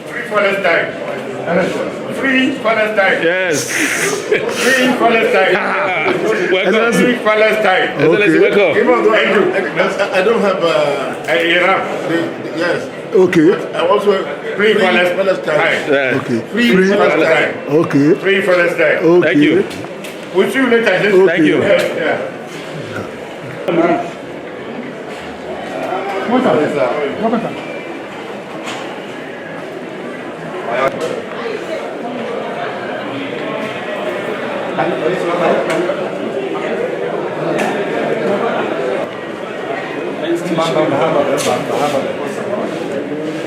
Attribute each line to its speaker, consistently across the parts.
Speaker 1: Free Palestine. Free Palestine.
Speaker 2: Yes.
Speaker 1: Free Palestine.
Speaker 2: Welcome.
Speaker 1: Free Palestine.
Speaker 2: Okay. Welcome.
Speaker 1: Thank you.
Speaker 3: I don't have
Speaker 1: Iran.
Speaker 3: yes.
Speaker 4: Okay.
Speaker 3: I also
Speaker 1: Free Palestine.
Speaker 2: Yeah.
Speaker 4: Okay.
Speaker 1: Free Palestine.
Speaker 4: Okay.
Speaker 1: Free Palestine.
Speaker 4: Okay.
Speaker 2: Thank you.
Speaker 1: We'll see you later.
Speaker 2: Thank you.
Speaker 1: Yeah.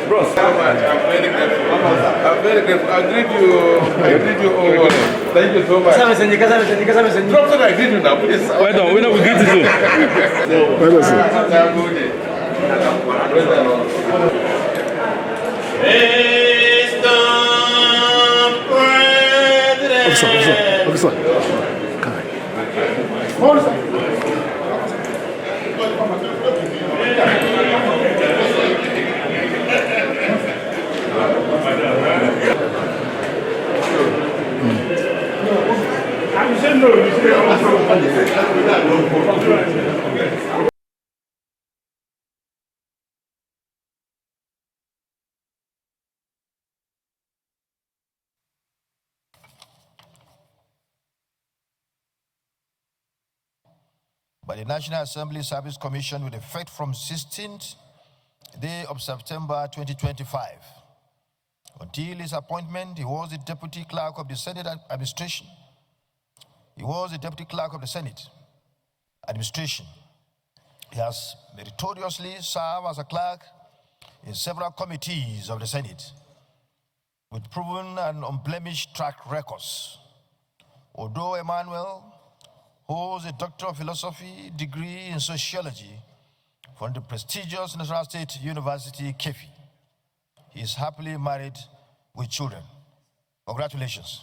Speaker 3: Bros, I'm very grateful. I'm very grateful. I greet you all. Thank you so much. Drop that I greet you now, please.
Speaker 2: Well done. We know we greet you soon.
Speaker 4: Officer.
Speaker 5: by the National Assembly Service Commission with effect from 16th day of September 2025. Until his appointment, he was the Deputy Clerk of the Senate Administration. He was the Deputy Clerk of the Senate Administration. He has meritoriously served as a clerk in several committees of the Senate with proven and unblemished track records. Although Emmanuel holds a Doctor of Philosophy degree in Sociology from the prestigious National State University, Kefi, he is happily married with children. Congratulations.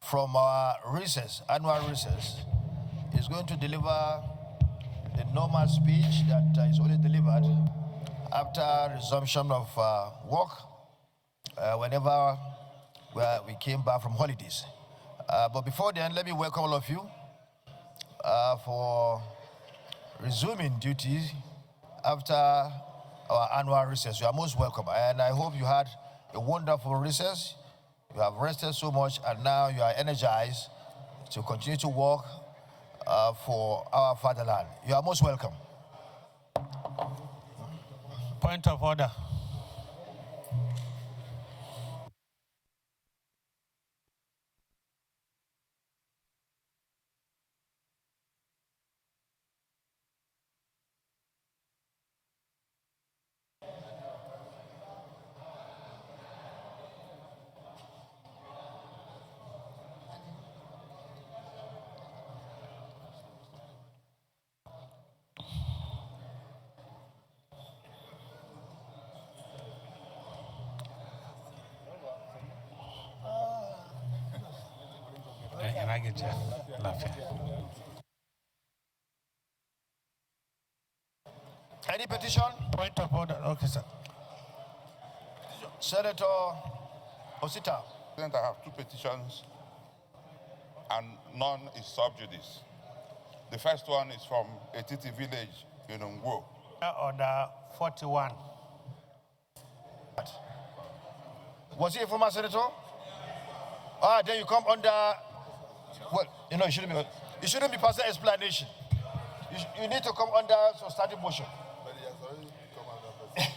Speaker 5: from our recess, annual recess, is going to deliver the normal speech that is only delivered after resumption of work whenever we came back from holidays. But before then, let me welcome all of you for resuming duties after our annual recess. You are most welcome, and I hope you had a wonderful recess. You have rested so much, and now you are energized to continue to work for our fatherland. You are most welcome.
Speaker 6: Point of order. And I get you laughing.
Speaker 5: Any petition?
Speaker 6: Point of order. Okay, sir.
Speaker 5: Senator Osita.
Speaker 7: President, I have two petitions, and none is sub judice. The first one is from Etiti village in Ngwo.
Speaker 6: Order 41.
Speaker 5: Was he a former senator? Then you come under. Well, it shouldn't be personal explanation. You need to come under substantive motion. But he has already come under personal.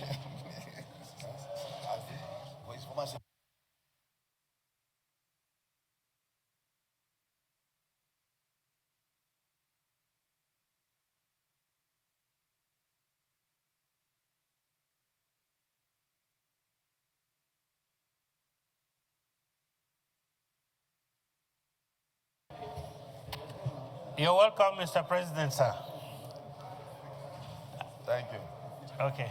Speaker 6: You're welcome, Mr. President, sir.
Speaker 5: Thank you.
Speaker 6: Okay.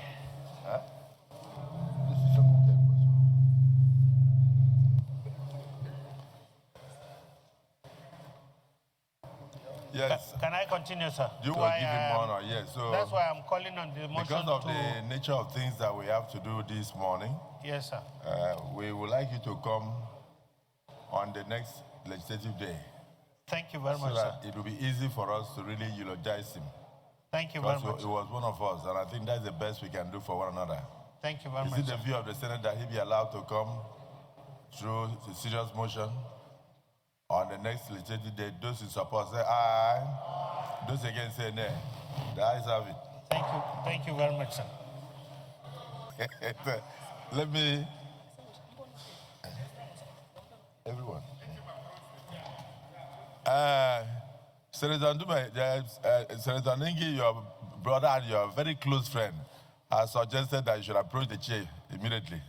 Speaker 8: Yes.
Speaker 6: Can I continue, sir?
Speaker 8: You will give him honor, yes. So
Speaker 6: that's why I'm calling on the motion
Speaker 8: because of the nature of things that we have to do this morning,
Speaker 6: yes, sir.
Speaker 8: We would like you to come on the next legislative day.
Speaker 6: Thank you very much,
Speaker 8: so that
Speaker 6: sir.
Speaker 8: it will be easy for us to really eulogize him.
Speaker 6: Thank you very much.
Speaker 8: He was one of us, and I think that's the best we can do for one another.
Speaker 6: Thank you very much.
Speaker 8: Is it the view of the Senate that he be allowed to come through the serious motion on the next legislative day? Those in support say aye. Those against say nay. The ayes have it.
Speaker 6: Thank you. Thank you very much, sir.
Speaker 8: Let me. Everyone. Senator Ndume, Senator Ningi, your brother and your very close friend, has suggested that you should approach the chair immediately.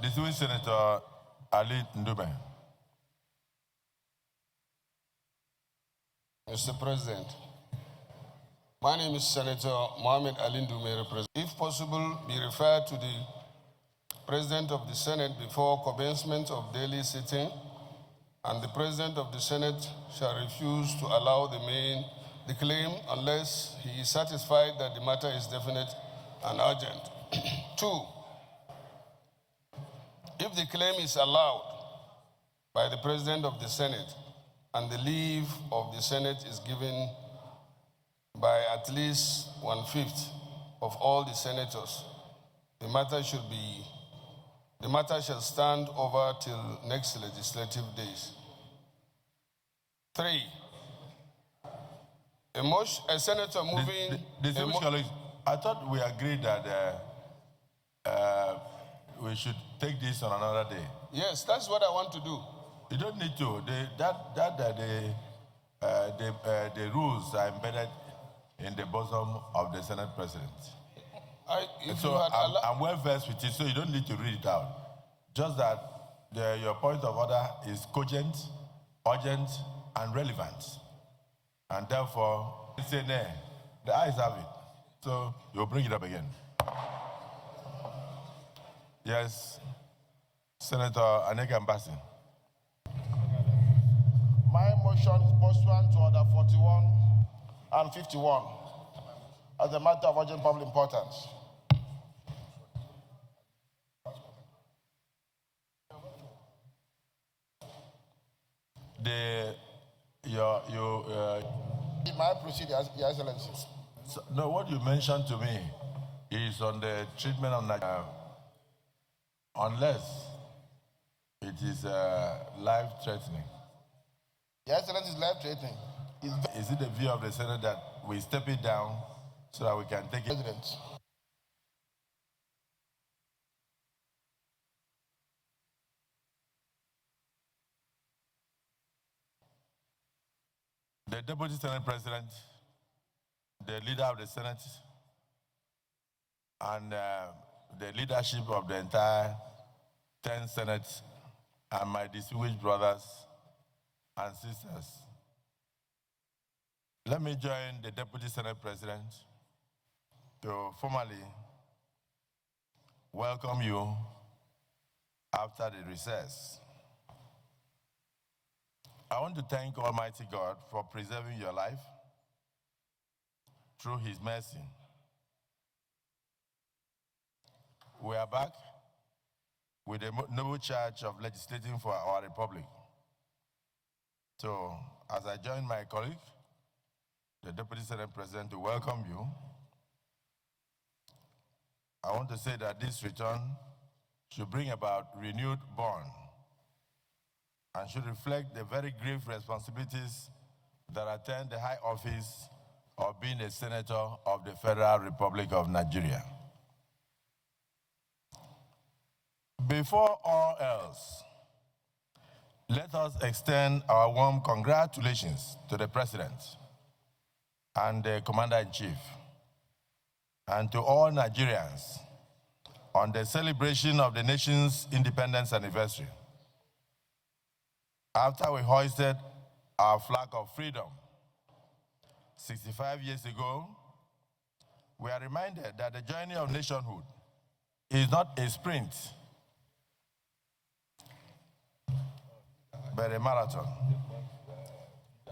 Speaker 8: Distinguished Senator Ali Ndume.
Speaker 9: Mr. President, my name is Senator Mohammed Ali Ndume. If possible, be referred to the President of the Senate before commencement of daily sitting, and the President of the Senate shall refuse to allow the claim unless he is satisfied that the matter is definite and urgent. 2, if the claim is allowed by the President of the Senate and the leave of the Senate is given by at least 1/5 of all the senators, the matter shall stand over till next legislative days. 3, a senator moving...
Speaker 8: I thought we agreed that we should take this on another day.
Speaker 9: Yes, that's what I want to do.
Speaker 8: You don't need to. The rules are embedded in the bosom of the Senate President. I'm well versed with it, so you don't need to read it out. Just that your point of order is cogent, urgent, and relevant. And therefore, say nay. The ayes have it. So you'll bring it up again. Yes, Senator Aneka Mbasi.
Speaker 10: My motion is pursuant to Order 41 and 51 as a matter of urgent public importance. My procedure, Your Excellency.
Speaker 8: So, no, what you mentioned to me is on the treatment of Nigeria, unless it is life-threatening.
Speaker 10: Your Excellency is life-threatening.
Speaker 8: Is it the view of the Senate that we step it down so that we can take it?
Speaker 10: President.
Speaker 8: The Deputy Senate President, the leader of the Senate, and the leadership of the entire 10 Senate, and my distinguished brothers and sisters. Let me join the Deputy Senate President to formally welcome you after the recess. I want to thank Almighty God for preserving your life through His mercy. We are back with the noble charge of legislating for our republic. So, as I join my colleague, the Deputy Senate President, to welcome you, I want to say that this return should bring about renewed bond and should reflect the very grave responsibilities that attend the high office of being a senator of the Federal Republic of Nigeria. Before all else, let us extend our warm congratulations to the President and the Commander-in-Chief and to all Nigerians on the celebration of the nation's independence anniversary. After we hoisted our flag of freedom 65 years ago, we are reminded that the journey of nationhood is not a sprint, but a marathon.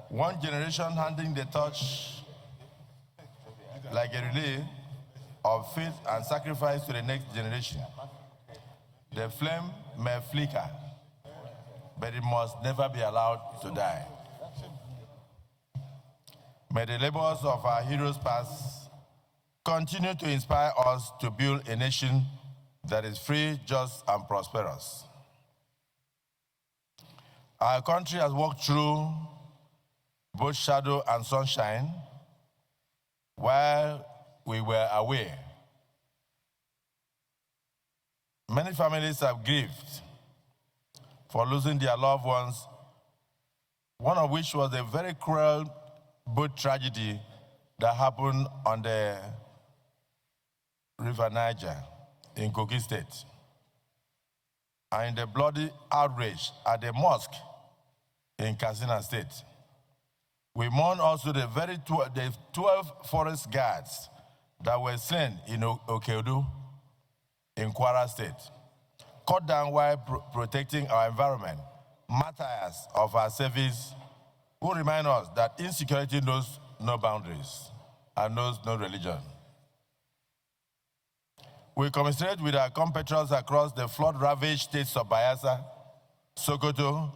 Speaker 8: One generation handing the torch like a relay of faith and sacrifice to the next generation. The flame may flicker, but it must never be allowed to die. May the labors of our heroes past continue to inspire us to build a nation that is free, just, and prosperous. Our country has walked through both shadow and sunshine while we were away. Many families have grieved for losing their loved ones, one of which was a very cruel boat tragedy that happened on the River Niger in Kogi State, and the bloody outrage at the mosque in Katsina State. We mourn also the 12 forest guards that were slain in Okeodo in Kwara State, cut down while protecting our environment, martyrs of our service who remind us that insecurity knows no boundaries and knows no religion. We commiserate with our compatriots across the flood-ravaged states of Bayelsa, Sokoto,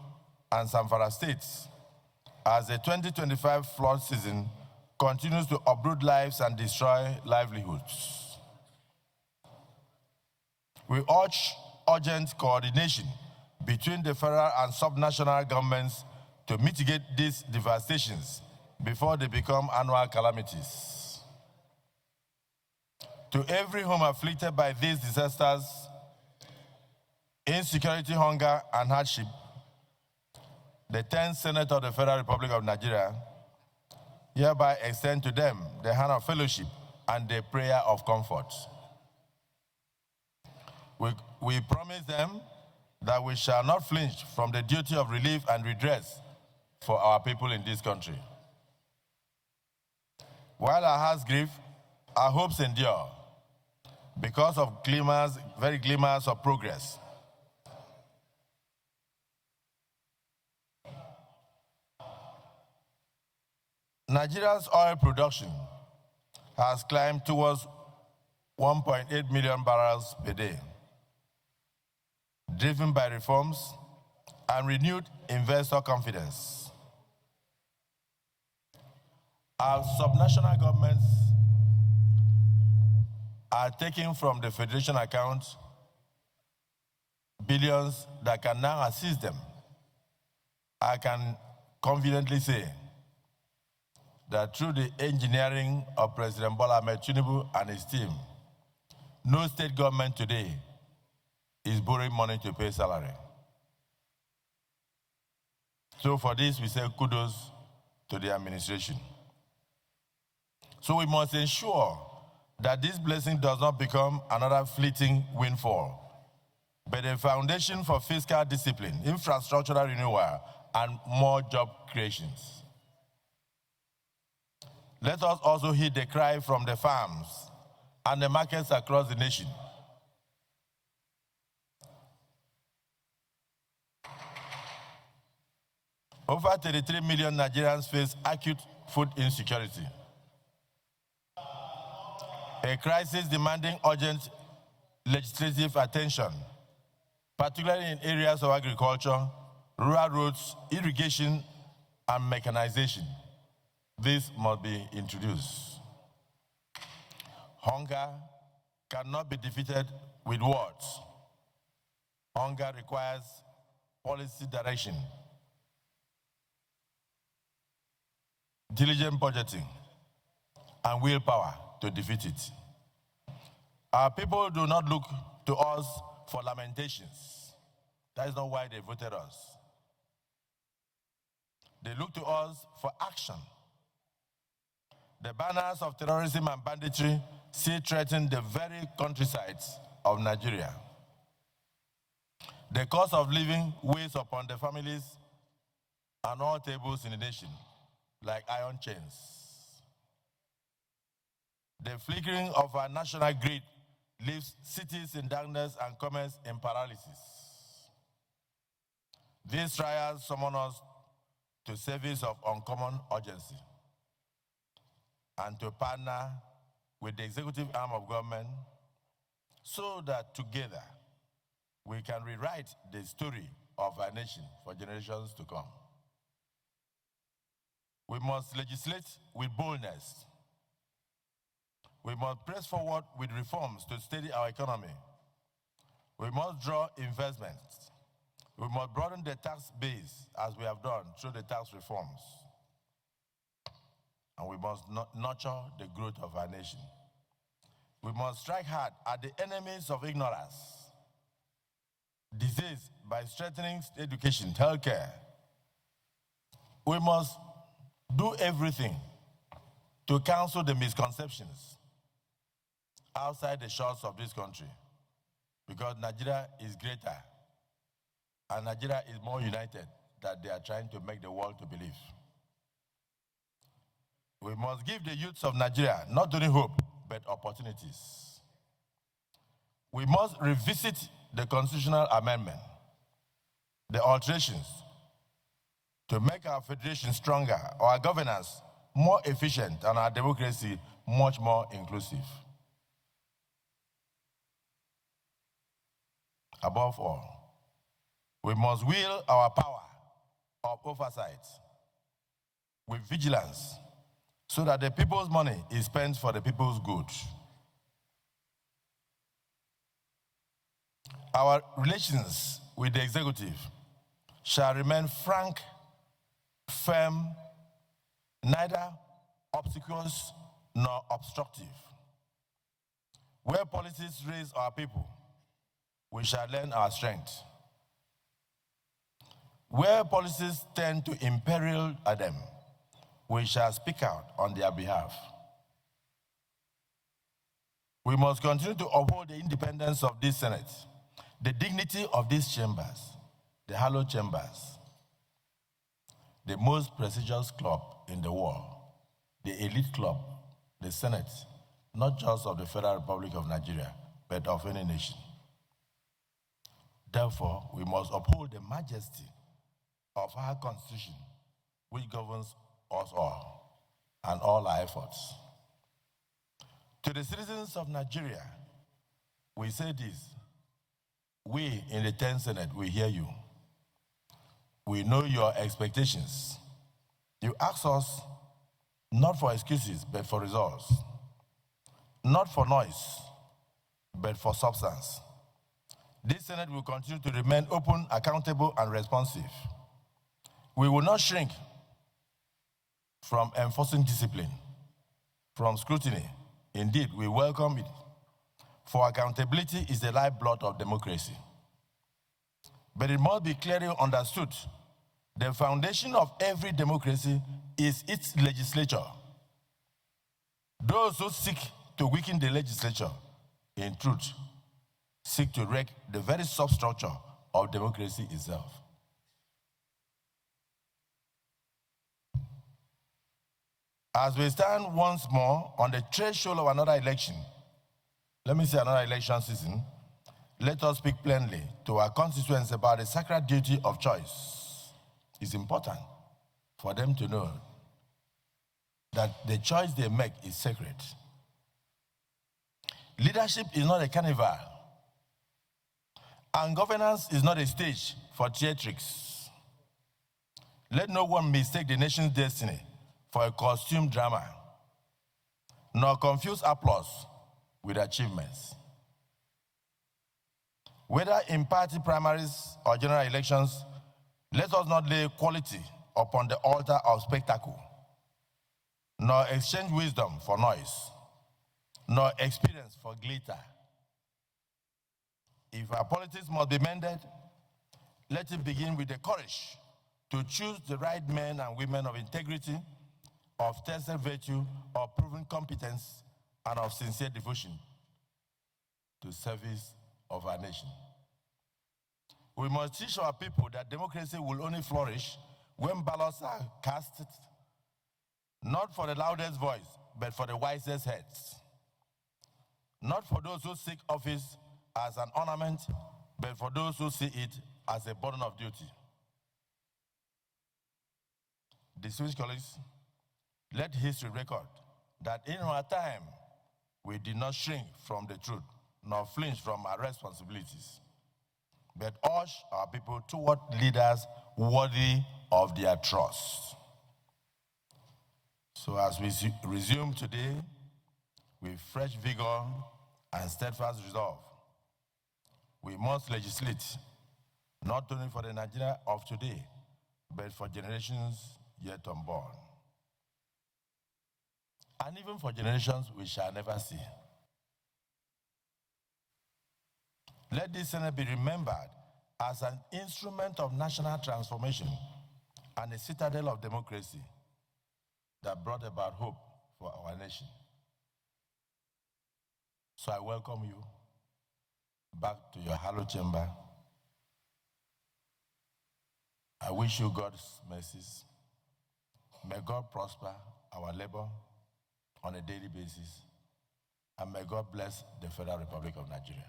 Speaker 8: and Zamfara states as the 2025 flood season continues to uproot lives and destroy livelihoods. We urge urgent coordination between the federal and subnational governments to mitigate these devastations before they become annual calamities. To every home afflicted by these disasters, insecurity, hunger, and hardship, the 10th Senate of the Federal Republic of Nigeria hereby extend to them the hand of fellowship and the prayer of comfort. We promise them that we shall not flinch from the duty of relief and redress for our people in this country. While our hearts grieve, our hopes endure because of very glimmers of progress. Nigeria's oil production has climbed towards 1.8 million barrels per day, driven by reforms and renewed investor confidence. Our subnational governments are taking from the Federation account billions that can now assist them. I can confidently say that through the engineering of President Bola Ahmed Tinubu and his team, no state government today is borrowing money to pay salary. So for this, we say kudos to the administration. So we must ensure that this blessing does not become another fleeting windfall, but a foundation for fiscal discipline, infrastructural renewal, and more job creations. Let us also heed the cry from the farms and the markets across the nation. Over 33 million Nigerians face acute food insecurity, a crisis demanding urgent legislative attention, particularly in areas of agriculture, rural roads, irrigation, and mechanization. This must be introduced. Hunger cannot be defeated with words. Hunger requires policy direction, diligent budgeting, and willpower to defeat it. Our people do not look to us for lamentations. That is not why they voted us. They look to us for action. The banners of terrorism and banditry still threaten the very countrysides of Nigeria. The cost of living weighs upon the families and all tables in the nation like iron chains. The flickering of our national grid leaves cities in darkness and commerce in paralysis. These trials summon us to service of uncommon urgency and to partner with the executive arm of government so that together we can rewrite the story of our nation for generations to come. We must legislate with boldness. We must press forward with reforms to steady our economy. We must draw investments. We must broaden the tax base as we have done through the tax reforms. And we must nurture the growth of our nation. We must strike hard at the enemies of ignorance, disease, by strengthening education, healthcare. We must do everything to counsel the misconceptions outside the shores of this country, because Nigeria is greater and Nigeria is more united than they are trying to make the world to believe. We must give the youths of Nigeria not only hope, but opportunities. We must revisit the constitutional amendment, the alterations, to make our federation stronger, our governance more efficient, and our democracy much more inclusive. Above all, we must wield our power of oversight with vigilance so that the people's money is spent for the people's good. Our relations with the executive shall remain frank, firm, neither obsequious nor obstructive. Where policies raise our people, we shall learn our strength. Where policies tend to imperil them, we shall speak out on their behalf. We must continue to uphold the independence of this Senate, the dignity of these chambers, the hallowed chambers, the most prestigious club in the world, the elite club, the Senate, not just of the Federal Republic of Nigeria, but of any nation. Therefore, we must uphold the majesty of our Constitution, which governs us all and all our efforts. To the citizens of Nigeria, we say this: we in the 10th Senate, we hear you. We know your expectations. You ask us not for excuses, but for results. Not for noise, but for substance. This Senate will continue to remain open, accountable, and responsive. We will not shrink from enforcing discipline, from scrutiny. Indeed, we welcome it, for accountability is the lifeblood of democracy. But it must be clearly understood, the foundation of every democracy is its legislature. Those who seek to weaken the legislature, in truth, seek to wreck the very substructure of democracy itself. As we stand once more on the threshold of another election, let me say another election season, let us speak plainly to our constituents about the sacred duty of choice. It's important for them to know that the choice they make is sacred. Leadership is not a carnival, and governance is not a stage for theatrics. Let no one mistake the nation's destiny for a costume drama, nor confuse applause with achievements. Whether in party primaries or general elections, let us not lay quality upon the altar of spectacle, nor exchange wisdom for noise, nor experience for glitter. If our politics must be mended, let it begin with the courage to choose the right men and women of integrity, of tested virtue, of proven competence, and of sincere devotion to service of our nation. We must teach our people that democracy will only flourish when ballots are cast, not for the loudest voice, but for the wisest heads. Not for those who seek office as an ornament, but for those who see it as a burden of duty. Distinguished colleagues, let history record that in our time, we did not shrink from the truth, nor flinch from our responsibilities, but urge our people toward leaders worthy of their trust. So as we resume today with fresh vigor and steadfast resolve, we must legislate not only for the Nigeria of today, but for generations yet unborn. And even for generations we shall never see. Let this Senate be remembered as an instrument of national transformation and a citadel of democracy that brought about hope for our nation. So I welcome you back to your hallowed chamber. I wish you God's mercies. May God prosper our labor on a daily basis, and may God bless the Federal Republic of Nigeria.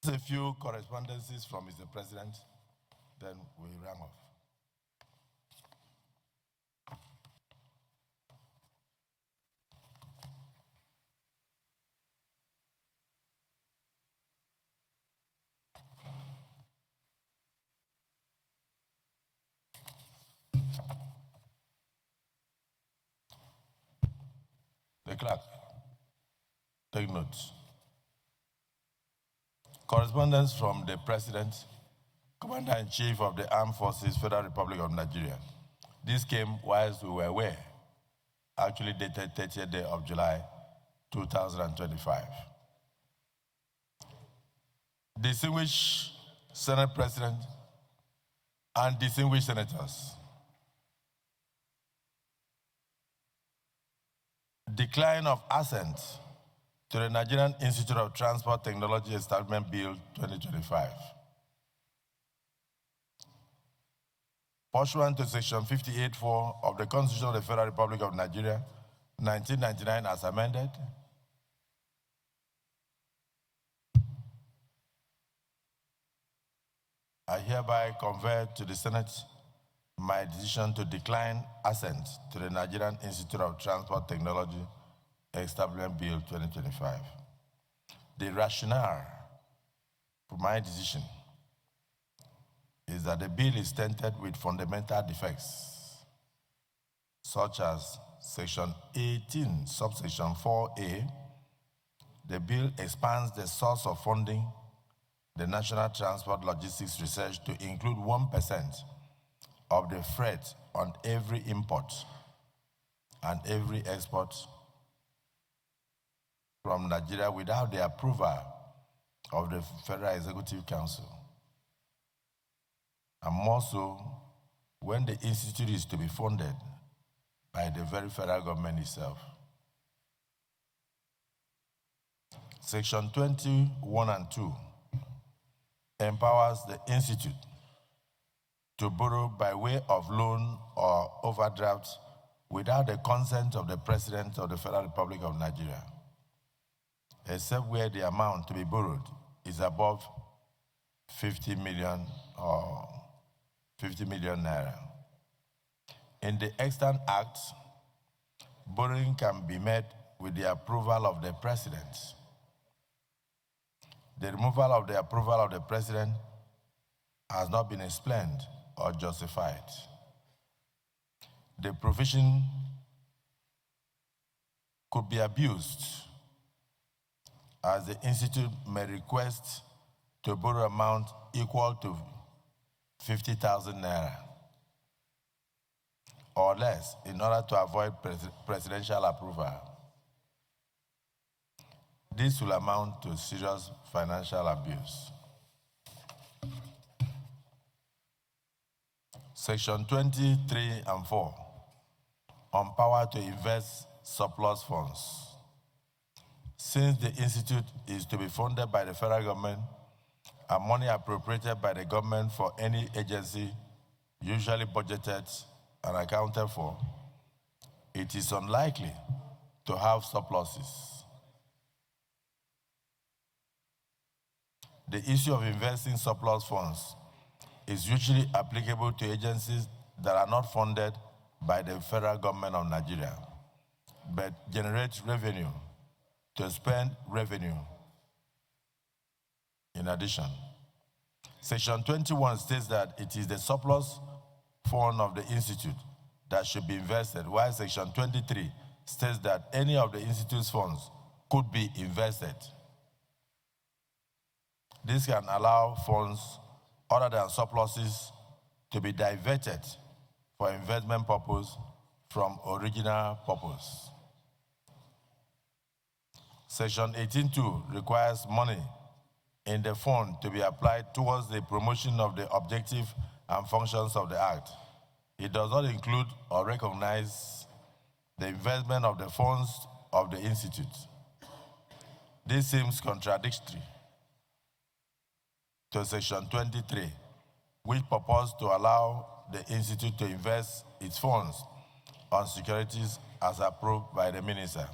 Speaker 8: A few correspondences from Mr. President, then we run off. clerk, take notes. Correspondence from the President, Commander-in-Chief of the Armed Forces, Federal Republic of Nigeria. This came whilst we were away, actually dated 30th day of July, 2025. Distinguished Senate President and distinguished senators, decline of assent to the Nigerian Institute of Transport Technology Establishment Bill 2025. Pursuant to Section 58(4) of the Constitution of the Federal Republic of Nigeria, 1999 as amended, I hereby convey to the Senate my decision to decline assent to the Nigerian Institute of Transport Technology Establishment Bill 2025. The rationale for my decision is that the bill is tainted with fundamental defects, such as Section 18, subsection 4A. The bill expands the source of funding the National Transport Logistics Research to include 1% of the freight on every import and every export from Nigeria without the approval of the Federal Executive Council. And more so, when the institute is to be funded by the very federal government itself. Section 21 and 2 empowers the institute to borrow by way of loan or overdraft without the consent of the President of the Federal Republic of Nigeria, except where the amount to be borrowed is above 50 million or 50 million naira. In the Extant Act, borrowing can be made with the approval of the President. The removal of the approval of the President has not been explained or justified. The provision could be abused, as the institute may request to borrow amount equal to 50,000 naira or less in order to avoid presidential approval. This will amount to serious financial abuse. Section 23 and 4, on power to invest surplus funds. Since the institute is to be funded by the federal government and money appropriated by the government for any agency usually budgeted and accounted for, it is unlikely to have surpluses. The issue of investing surplus funds is usually applicable to agencies that are not funded by the federal government of Nigeria, but generate revenue to spend revenue. In addition, Section 21 states that it is the surplus fund of the institute that should be invested, while Section 23 states that any of the institute's funds could be invested. This can allow funds other than surpluses to be diverted for investment purpose from original purpose. Section 18.2 requires money in the fund to be applied towards the promotion of the objective and functions of the Act. It does not include or recognize the investment of the funds of the institute. This seems contradictory to Section 23, which purports to allow the institute to invest its funds on securities as approved by the minister.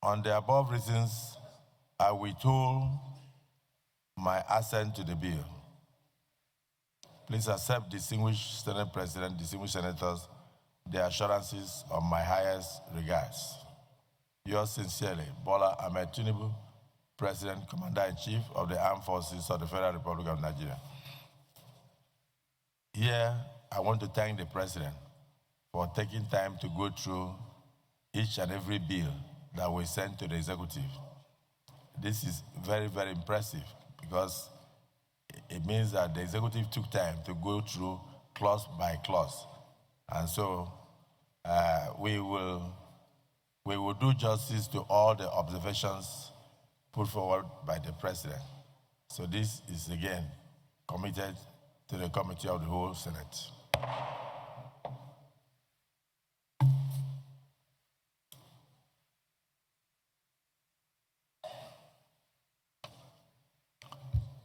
Speaker 8: On the above reasons, I withhold my assent to the bill. Please accept, distinguished Senate President, distinguished senators, the assurances of my highest regards. Yours sincerely, Bola Ahmed Tinubu, President, Commander-in-Chief of the Armed Forces of the Federal Republic of Nigeria. Here, I want to thank the President for taking time to go through each and every bill that we send to the executive. This is very, very impressive because it means that the executive took time to go through clause by clause. And so we will do justice to all the observations put forward by the president. So this is again committed to the committee of the whole Senate.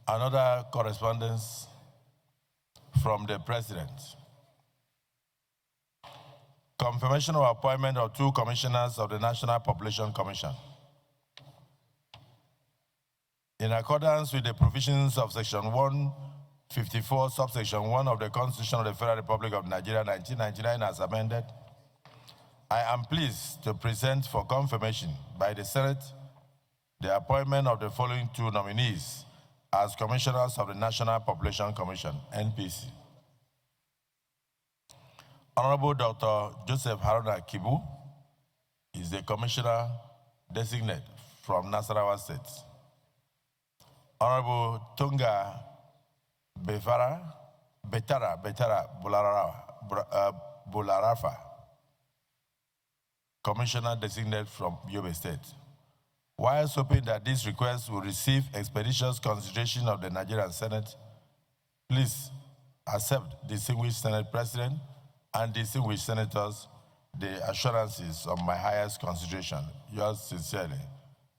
Speaker 8: Another correspondence from the president. Confirmation of appointment of 2 commissioners of the National Population Commission. In accordance with the provisions of Section 154, subsection 1 of the Constitution of the Federal Republic of Nigeria, 1999, as amended, I am pleased to present for confirmation by the Senate the appointment of the following 2 nominees as commissioners of the National Population Commission, NPC. Honorable Dr. Joseph Haruna Kibu is the commissioner designate from Nasarawa State. Honorable Tunga Betara Bularafa, commissioner designate from Yobe State. Whilst hoping that this request will receive expeditious consideration of the Nigerian Senate, please accept, distinguished Senate President and distinguished senators, the assurances of my highest consideration. Yours sincerely,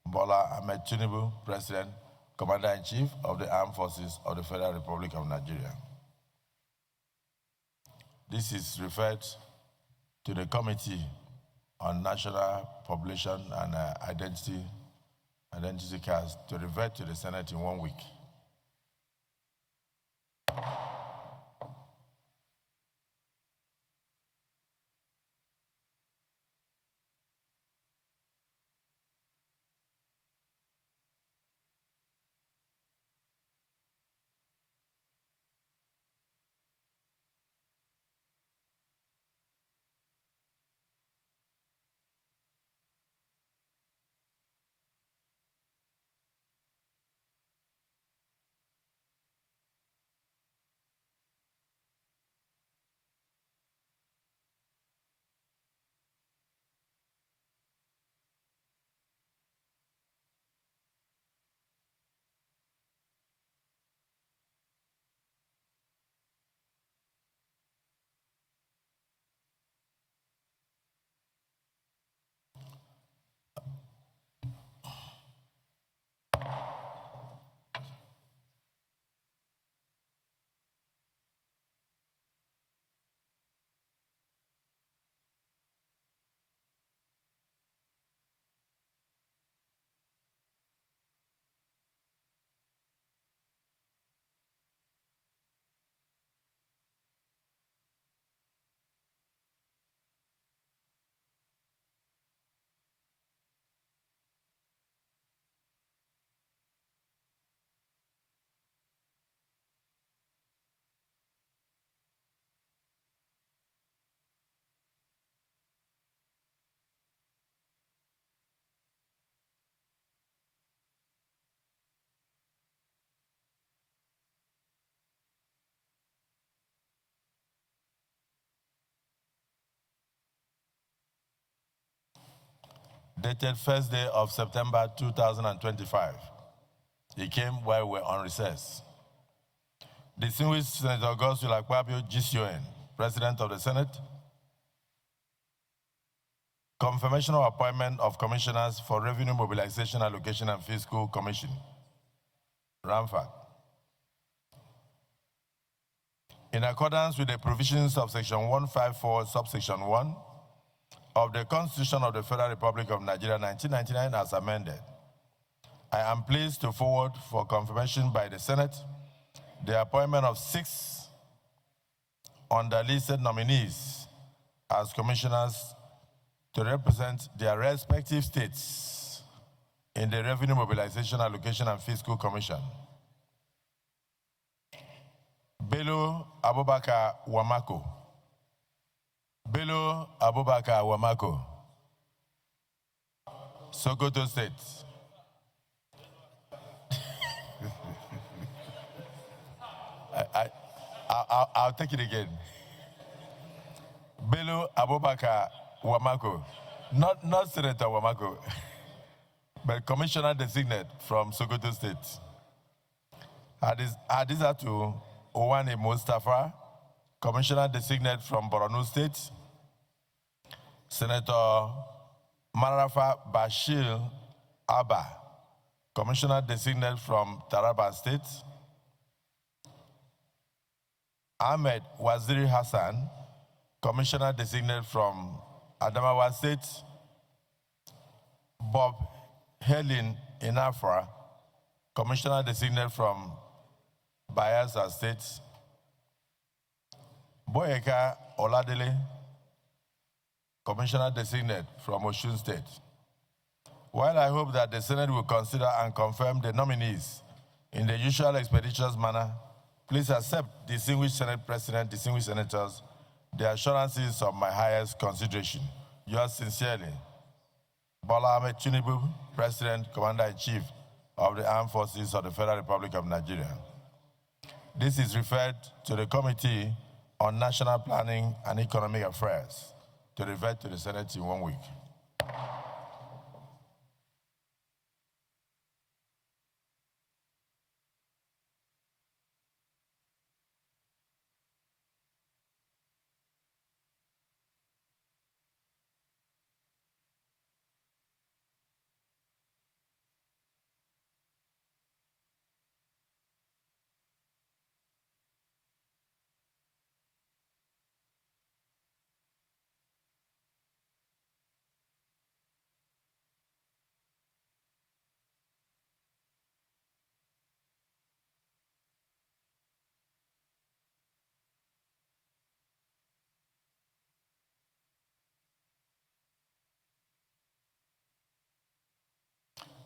Speaker 8: Bola Ahmed Tinubu, President, Commander-in-Chief of the Armed Forces of the Federal Republic of Nigeria. This is referred to the Committee on National Population and Identity Cards to revert to the Senate in 1 week. Dated first day of September 2025. He came while we were on recess. Distinguished Senator Godswill Akpabio, GCON, President of the Senate. Confirmation of appointment of commissioners for Revenue Mobilization, Allocation and Fiscal Commission, RAMFAC. In accordance with the provisions of Section 154, subsection 1 of the Constitution of the Federal Republic of Nigeria, 1999, as amended, I am pleased to forward for confirmation by the Senate the appointment of 6 underlisted nominees as commissioners to represent their respective states in the Revenue Mobilization, Allocation and Fiscal Commission. Bello Abubakar Wamako, Bello Abubakar Wamako, Sokoto State. I'll take it again. Bello Abubakar Wamako, not Senator Wamako, but Commissioner Designate from Sokoto State. Adizatu Owani Mustafa, Commissioner Designate from Borno State. Senator Marafa Bashir Abba, Commissioner Designate from Taraba State. Ahmed Waziri Hassan, Commissioner Designate from Adamawa State. Bob Helen Inafra, Commissioner Designate from Bayelsa State. Boyeka Oladele, Commissioner Designate from Osun State. While I hope that the Senate will consider and confirm the nominees in the usual expeditious manner, please accept, distinguished Senate President, distinguished senators, the assurances of my highest consideration. Yours sincerely, Bola Ahmed Tinubu, President, Commander-in-Chief of the Armed Forces of the Federal Republic of Nigeria. This is referred to the Committee on National Planning and Economic Affairs to revert to the Senate in 1 week.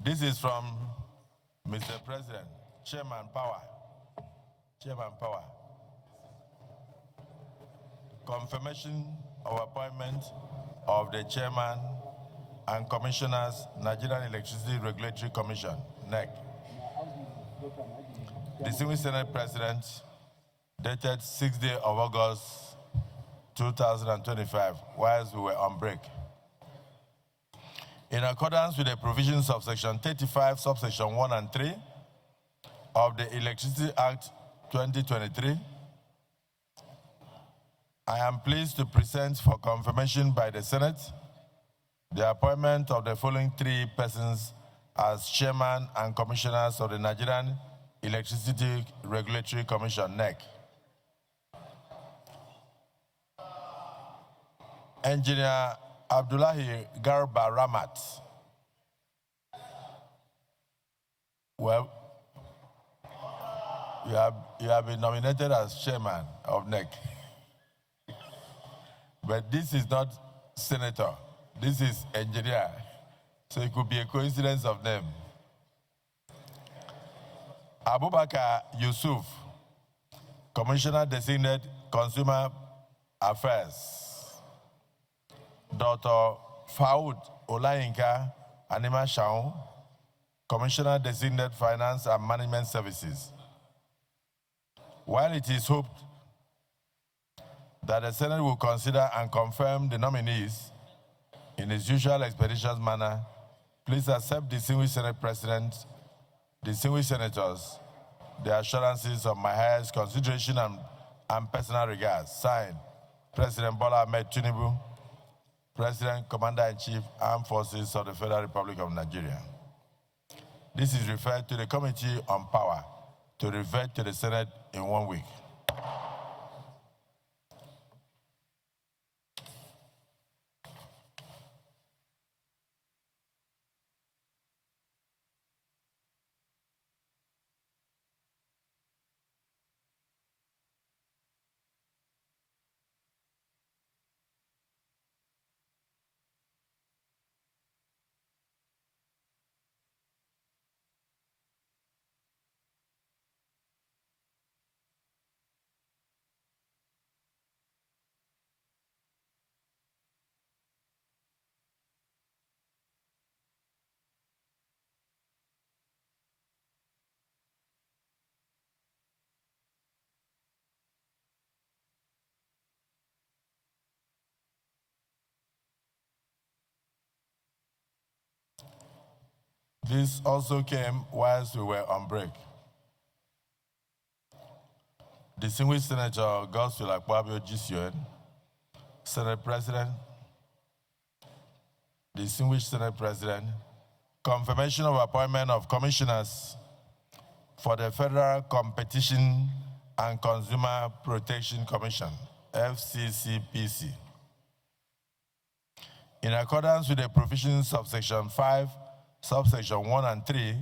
Speaker 8: This is from Mr. President, Chairman Power. Chairman Power. Confirmation of appointment of the Chairman and Commissioners, Nigerian Electricity Regulatory Commission, NEC. Distinguished Senate President, dated 6th day of August 2025, whilst we were on break. In accordance with the provisions of Section 35, subsection 1 and 3 of the Electricity Act 2023, I am pleased to present for confirmation by the Senate the appointment of the following 3 persons as Chairman and Commissioners of the Nigerian Electricity Regulatory Commission, NEC. Engineer Abdullahi Garba Ramat. Well, you have been nominated as Chairman of NEC. But this is not Senator. This is Engineer. So it could be a coincidence of name. Abubakar Yusuf, Commissioner Designate Consumer Affairs. Dr. Faud Olayinka Anima Shaun, Commissioner Designate Finance and Management Services. While it is hoped that the Senate will consider and confirm the nominees in its usual expeditious manner, please accept, distinguished Senate President, distinguished senators, the assurances of my highest consideration and personal regards. Signed, President Bola Ahmed Tinubu, President, Commander-in-Chief, Armed Forces of the Federal Republic of Nigeria. This is referred to the Committee on Power to revert to the Senate in 1 week. This also came whilst we were on break. Distinguished Senator Godswill Akpoti-Uduaghan, Senate President, Distinguished Senate President, confirmation of appointment of commissioners for the Federal Competition and Consumer Protection Commission, FCCPC. In accordance with the provisions of Section 5, subsection 1 and 3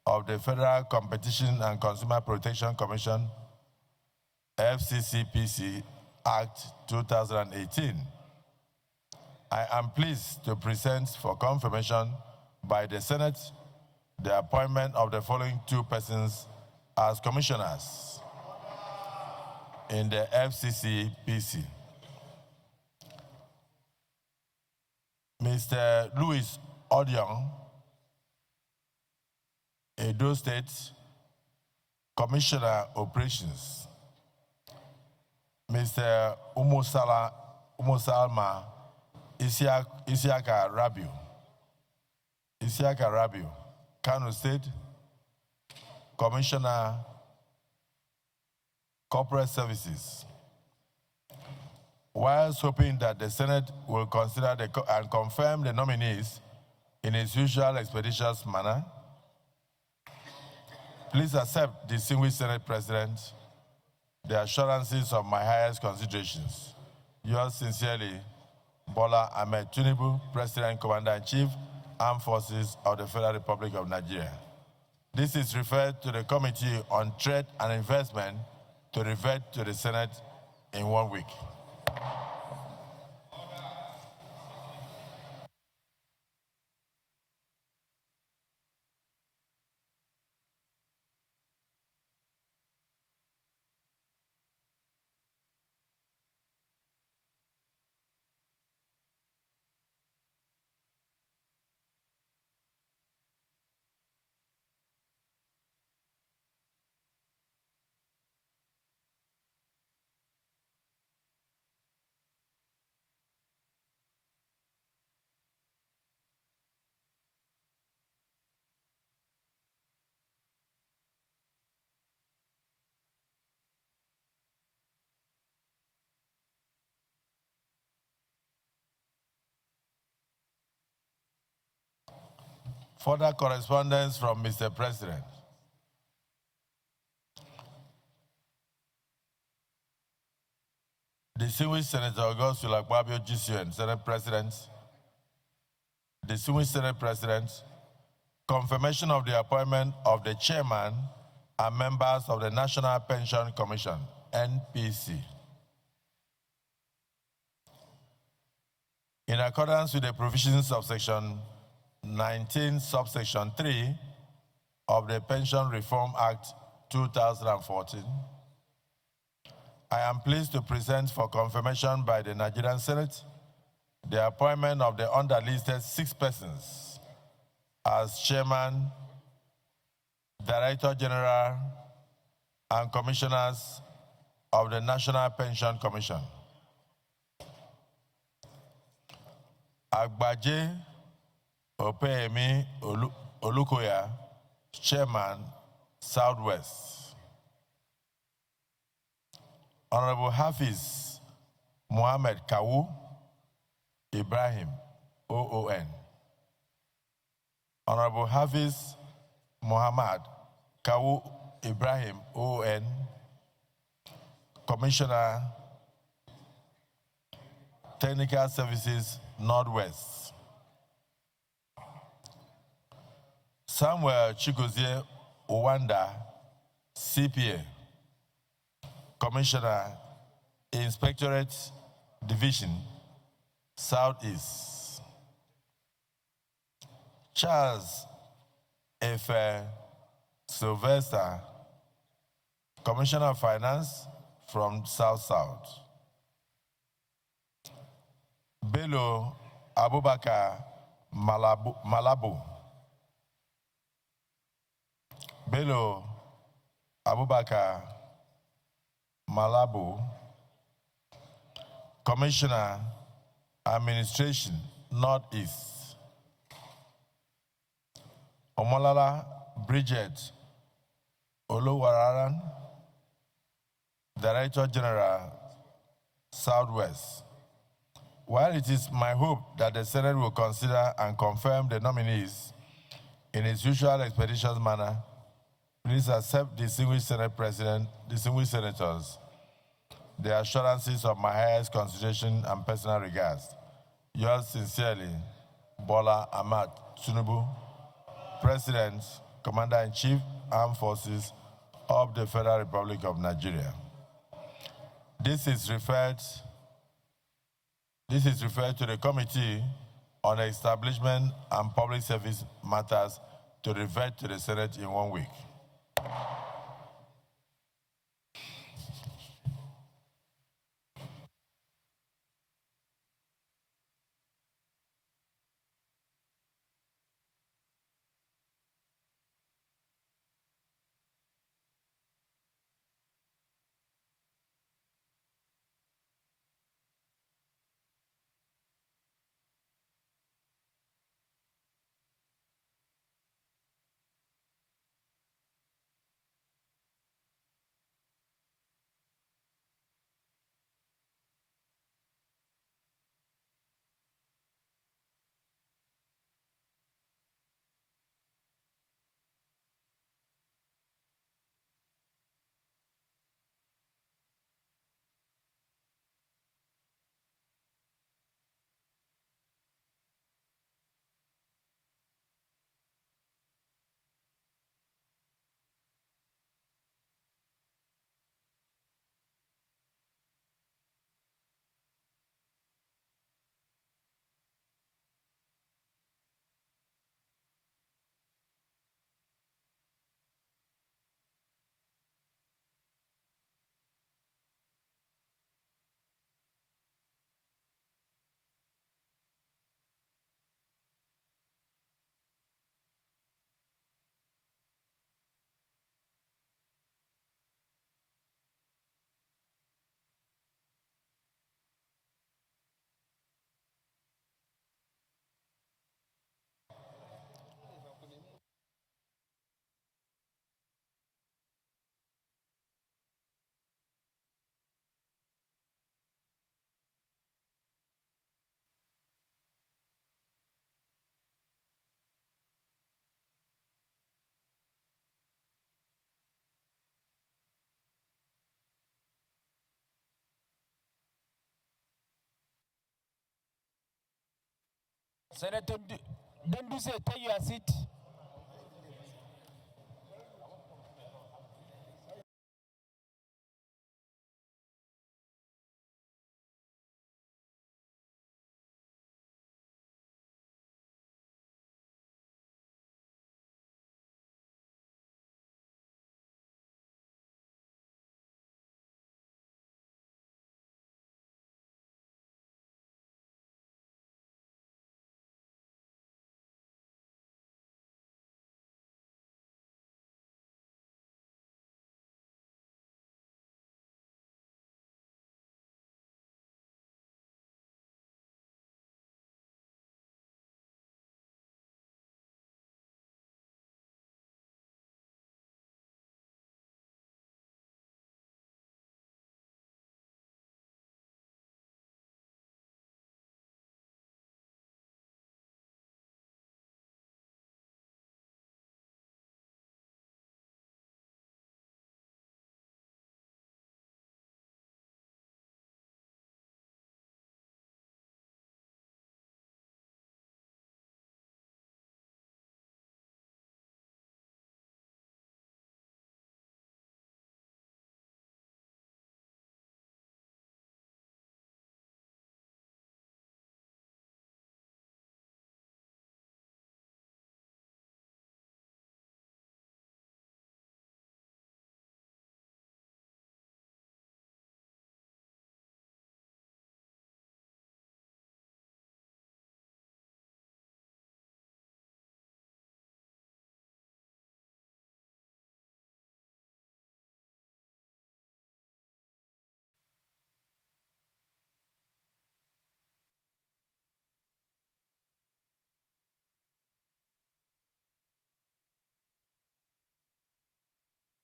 Speaker 8: of the Federal Competition and Consumer Protection Commission, FCCPC Act 2018, I am pleased to present for confirmation by the Senate the appointment of the following 2 persons as commissioners in the FCCPC. Mr. Louis Odion, Edo State Commissioner Operations. Mr. Umusalma Isiaka Rabiu, Kano State Commissioner Corporate Services. Whilst hoping that the Senate will consider and confirm the nominees in its usual expeditious manner, please accept, distinguished Senate President, the assurances of my highest considerations. Yours sincerely, Bola Ahmed Tinubu, President, Commander-in-Chief, Armed Forces of the Federal Republic of Nigeria. This is referred to the Committee on Trade and Investment to revert to the Senate in 1 week. Further correspondence from Mr. President. Distinguished Senator Godswill Akpoti-Uduaghan, Senate President. Distinguished Senate President, confirmation of the appointment of the Chairman and members of the National Pension Commission, NPC. In accordance with the provisions of Section 19, subsection 3 of the Pension Reform Act 2014, I am pleased to present for confirmation by the Nigerian Senate the appointment of the underlisted 6 persons as Chairman, Director General, and Commissioners of the National Pension Commission. Agbaje Opeyemi Olukoya, Chairman, Southwest. Honorable Hafiz Mohammed Kawu Ibrahim, OON. Honorable Hafiz Muhammad Kawu Ibrahim, OON, Commissioner, Technical Services, Northwest. Samuel Chigozie Owanda, CPA, Commissioner, Inspectorate Division, Southeast. Charles Efe Sylvester, Commissioner of Finance from South-South. Bello Abubakar Malabo. Bello Abubakar Malabo, Commissioner, Administration, Northeast. Omolala Bridget Olowararan, Director General, Southwest. While it is my hope that the Senate will consider and confirm the nominees in its usual expeditious manner, please accept, distinguished Senate President, distinguished senators, the assurances of my highest consideration and personal regards. Yours sincerely, Bola Ahmed Tinubu, President, Commander-in-Chief, Armed Forces of the Federal Republic of Nigeria. This is referred to the Committee on Establishment and Public Service Matters to revert to the Senate in 1 week.
Speaker 11: Senator Denduse, take your seat.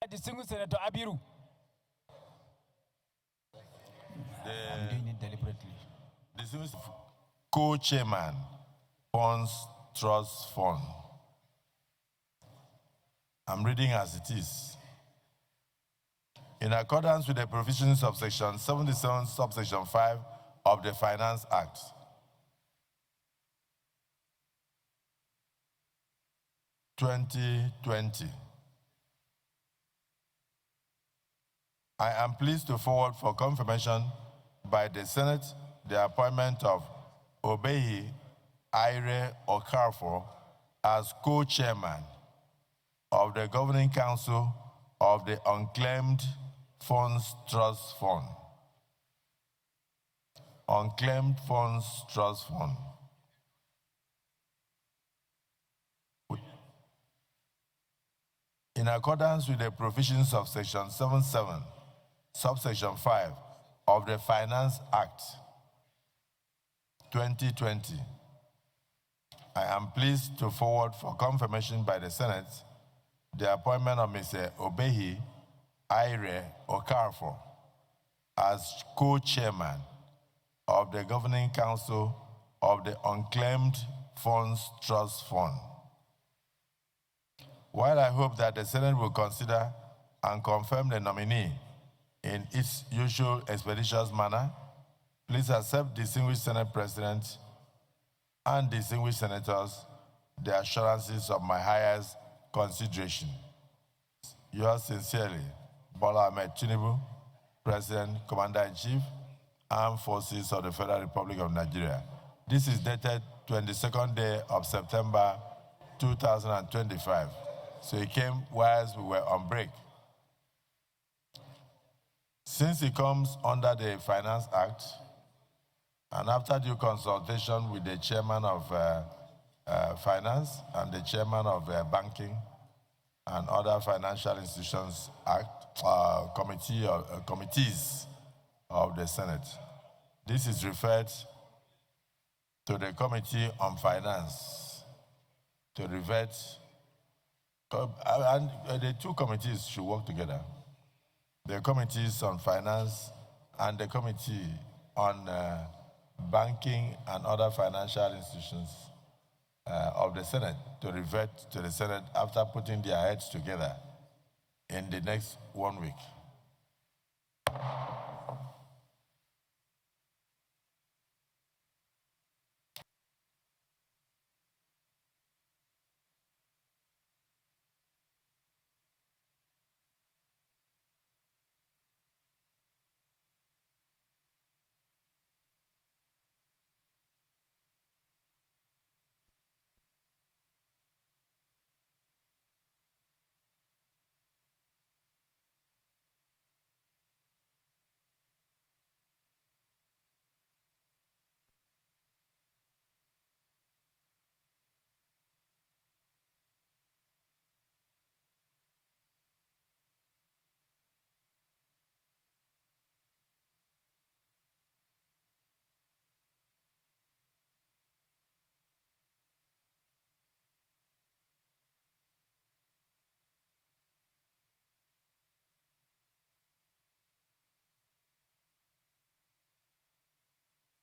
Speaker 11: Distinguished Senator Abiru. I'm doing it deliberately.
Speaker 8: Distinguished co-chairman, Funds Trust Fund. I'm reading as it is. In accordance with the provisions of Section 77, subsection 5 of the Finance Act, (2020), I am pleased to forward for confirmation by the Senate the appointment of Obehi Aire Okarfo as co-chairman of the Governing Council of the Unclaimed Funds Trust Fund. Unclaimed Funds Trust Fund. In accordance with the provisions of Section 77, subsection 5 of the Finance Act 2020, I am pleased to forward for confirmation by the Senate the appointment of Mr. Obehi Aire Okarfo as co-chairman of the Governing Council of the Unclaimed Funds Trust Fund. While I hope that the Senate will consider and confirm the nominee in its usual expeditious manner, please accept, distinguished Senate President and distinguished senators, the assurances of my highest consideration. Yours sincerely, Bola Ahmed Tinubu, President, Commander-in-Chief, Armed Forces of the Federal Republic of Nigeria. This is dated 22nd day of September 2025. So it came whilst we were on break. Since it comes under the Finance Act, and after due consultation with the chairman of Finance and the chairman of Banking and other Financial Institutions Act, committees of the Senate, this is referred to the Committee on Finance to revert. And the two committees should work together. The committees on finance and the committee on banking and other financial institutions of the Senate to revert to the Senate after putting their heads together in the next 1 week.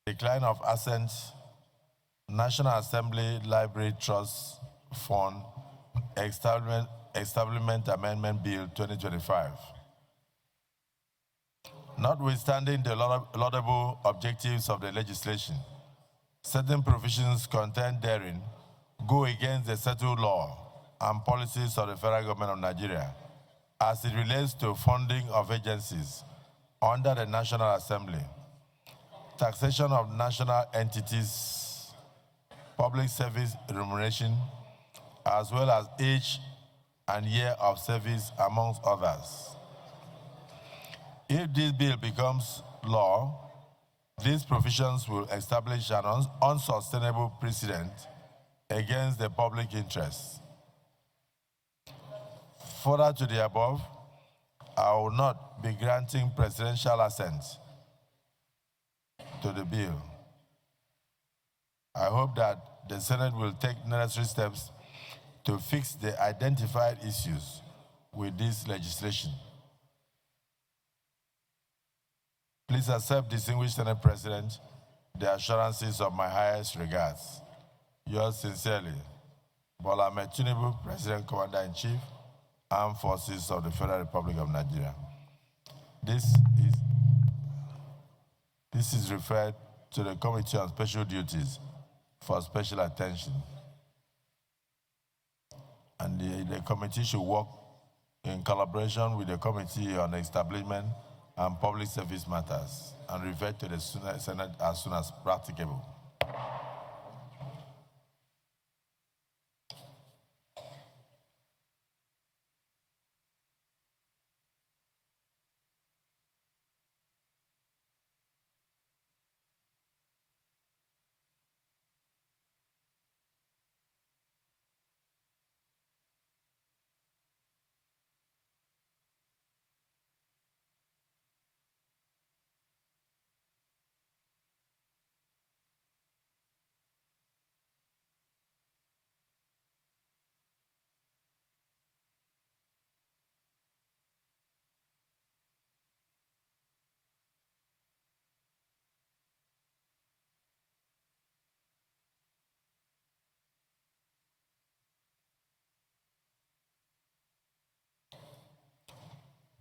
Speaker 8: Decline of assets, National Assembly Library Trust Fund, Establishment Amendment Bill 2025. Notwithstanding the laudable objectives of the legislation, certain provisions contained therein go against the settled law and policies of the federal government of Nigeria as it relates to funding of agencies under the National Assembly, taxation of national entities, public service remuneration, as well as age and year of service, amongst others. If this bill becomes law, these provisions will establish an unsustainable precedent against the public interest. Further to the above, I will not be granting presidential assent to the bill. I hope that the Senate will take necessary steps to fix the identified issues with this legislation. Please accept, distinguished Senate President, the assurances of my highest regards. Yours sincerely, Bola Ahmed Tinubu, President Commander-in-Chief, Armed Forces of the Federal Republic of Nigeria. This is referred to the Committee on Special Duties for special attention. And the committee should work in collaboration with the Committee on Establishment and Public Service Matters and refer to the Senate as soon as practicable.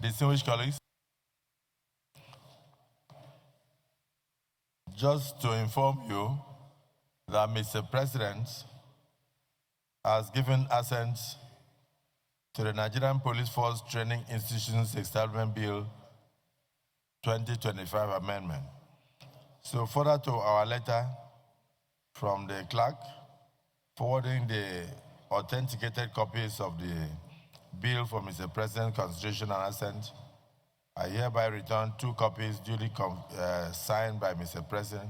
Speaker 8: Distinguished colleagues, just to inform you that Mr. President has given assent to the Nigerian Police Force Training Institutions Establishment Bill 2025 amendment. So further to our letter from the clerk, forwarding the authenticated copies of the bill for Mr. President's consideration and assent, I hereby return 2 copies duly signed by Mr. President,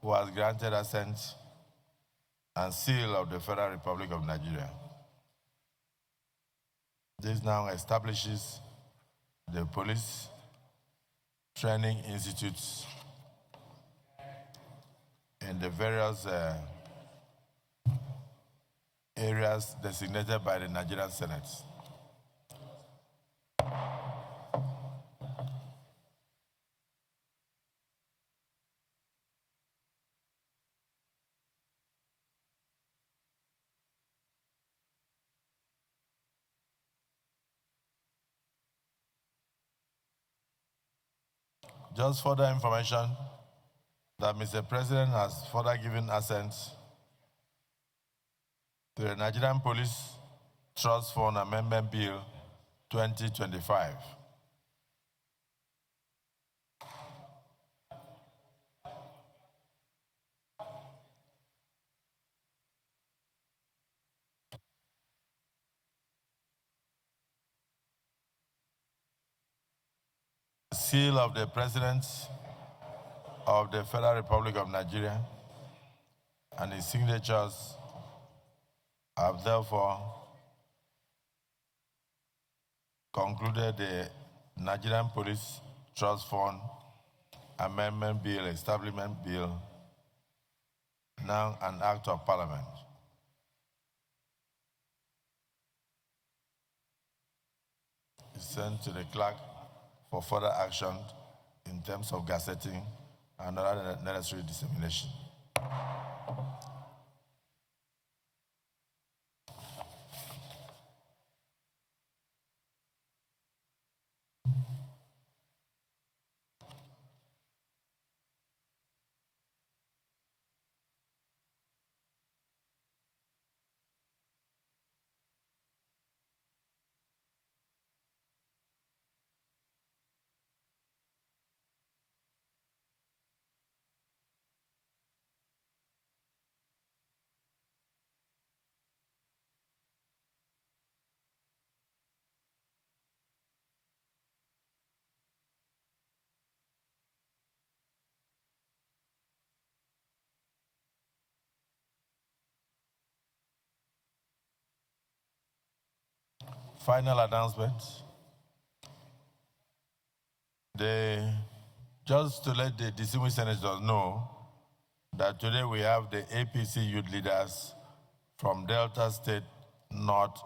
Speaker 8: who has granted assent, and seal of the Federal Republic of Nigeria. This now establishes the police training institutes in the various areas designated by the Nigerian Senate. Just further information that Mr. President has further given assent to the Nigerian Police Trust Fund Amendment Bill 2025. Seal of the President of the Federal Republic of Nigeria and his signatures have therefore concluded the Nigerian Police Trust Fund Amendment Bill, Establishment Bill, now an Act of Parliament. It's sent to the clerk for further action in terms of gazetting and other necessary dissemination. Final announcement. Just to let the distinguished senators know that today we have the APC youth leaders from Delta State North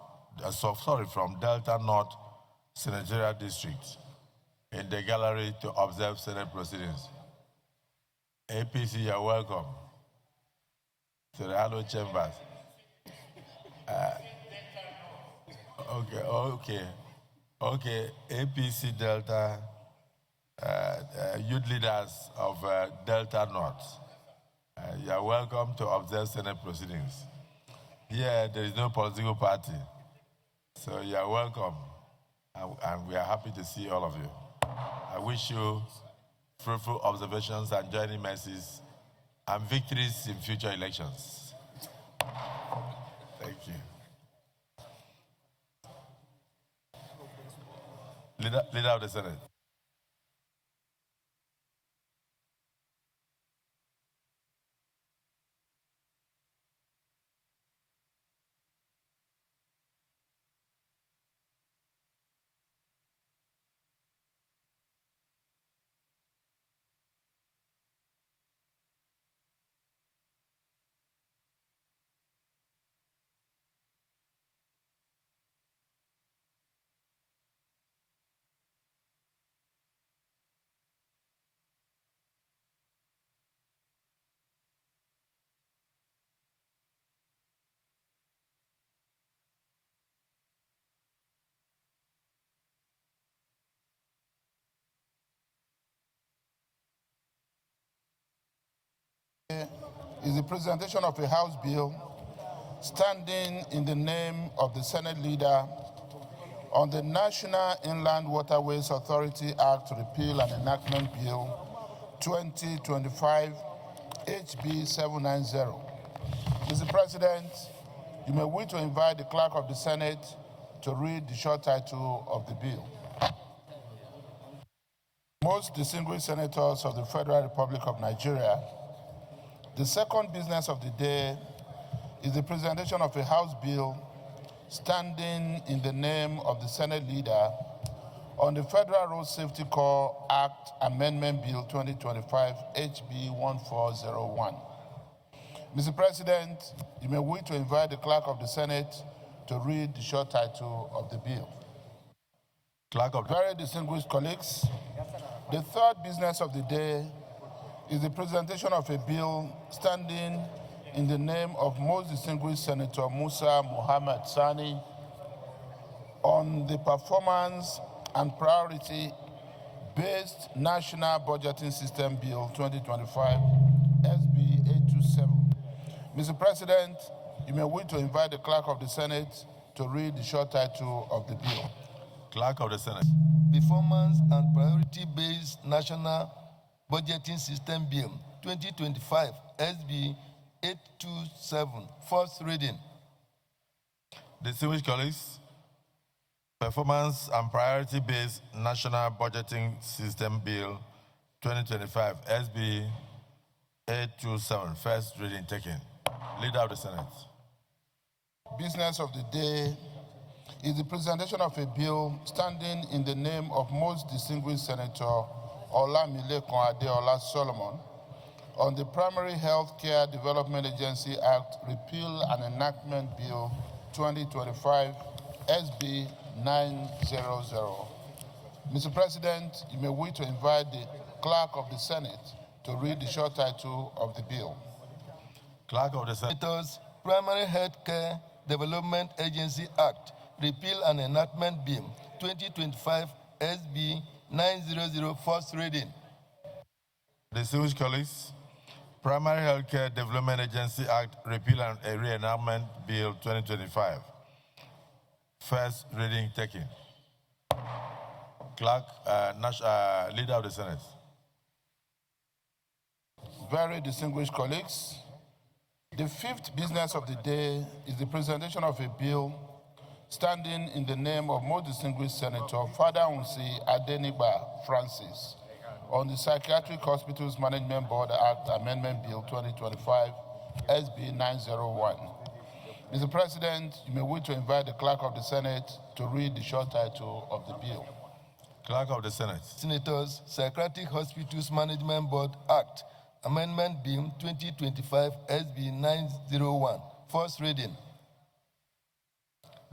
Speaker 8: from Delta North Senatorial District in the gallery to observe Senate proceedings. APC, you're welcome to the hallowed chambers. Okay. APC Delta, youth leaders of Delta North, you're welcome to observe Senate proceedings. Here, there is no political party, so you're welcome, and we are happy to see all of you. I wish you fruitful observations and journey mercies and victories in future elections. Thank you. Leader of the Senate.
Speaker 10: Is the presentation of a House bill standing in the name of the Senate leader on the National Inland Waterways Authority Act to repeal and enactment bill 2025 HB 790. Mr. President, you may wish to invite the clerk of the Senate to read the short title of the bill. Most distinguished senators of the Federal Republic of Nigeria, the second business of the day is the presentation of a House bill standing in the name of the Senate leader on the Federal Road Safety Corps Act Amendment Bill 2025 HB 1401. Mr. President, you may wish to invite the clerk of the Senate to read the short title of the bill.
Speaker 8: Clerk of
Speaker 10: Very distinguished colleagues, the third business of the day is the presentation of a bill standing in the name of most distinguished Senator Musa Muhammad Sani on the performance and priority-based National Budgeting System Bill 2025 SB 827. Mr. President, you may wish to invite the clerk of the Senate to read the short title of the bill.
Speaker 8: Clerk of the Senate.
Speaker 12: Performance and Priority-Based National Budgeting System Bill 2025 SB 827, first reading.
Speaker 8: Distinguished colleagues, Performance and Priority-Based National Budgeting System Bill 2025 SB 827, first reading taken. Leader of the Senate.
Speaker 10: Business of the day is the presentation of a bill standing in the name of most distinguished Senator Olamilekan Adeola Solomon on the Primary Health Care Development Agency Act Repeal and Enactment Bill 2025 SB 900. Mr. President, you may wish to invite the clerk of the Senate to read the short title of the bill.
Speaker 8: Clerk of the Senate.
Speaker 12: Primary Health Care Development Agency Act Repeal and Enactment Bill 2025 SB 900, first reading.
Speaker 8: Distinguished colleagues, Primary Healthcare Development Agency Act Repeal and Reenactment Bill 2025, first reading taken. Clerk, Leader of the Senate.
Speaker 10: Very distinguished colleagues, the fifth business of the day is the presentation of a bill standing in the name of most distinguished Senator Father Unsi Adenigba Francis on the Psychiatric Hospitals Management Board Act Amendment Bill 2025 SB 901. Mr. President, you may wish to invite the clerk of the Senate to read the short title of the bill.
Speaker 8: Clerk of the Senate.
Speaker 12: Senators, Psychiatric Hospitals Management Board Act Amendment Bill 2025 SB 901, first reading.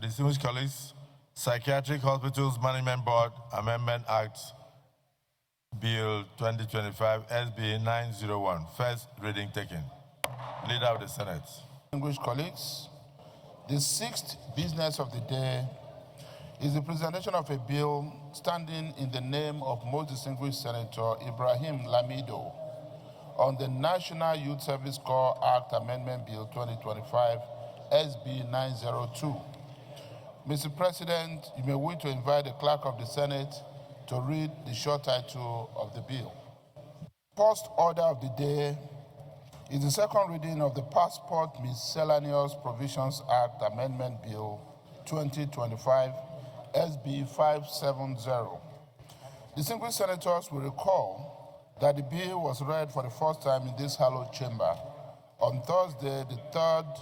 Speaker 8: Distinguished colleagues, Psychiatric Hospitals Management Board Amendment Act, Bill 2025, SB 901. First reading taken. Leader of the Senate.
Speaker 10: Distinguished colleagues, the sixth business of the day is the presentation of a bill standing in the name of most distinguished Senator Ibrahim Lamido on the National Youth Service Corps Act Amendment Bill 2025, SB 902. Mr. President, you may wish to invite the Clerk of the Senate to read the short title of the bill. First order of the day is the second reading of the Passport Miscellaneous Provisions Act Amendment Bill 2025, SB 570. Distinguished senators will recall that the bill was read for the first time in this hallowed chamber on Thursday, the 3rd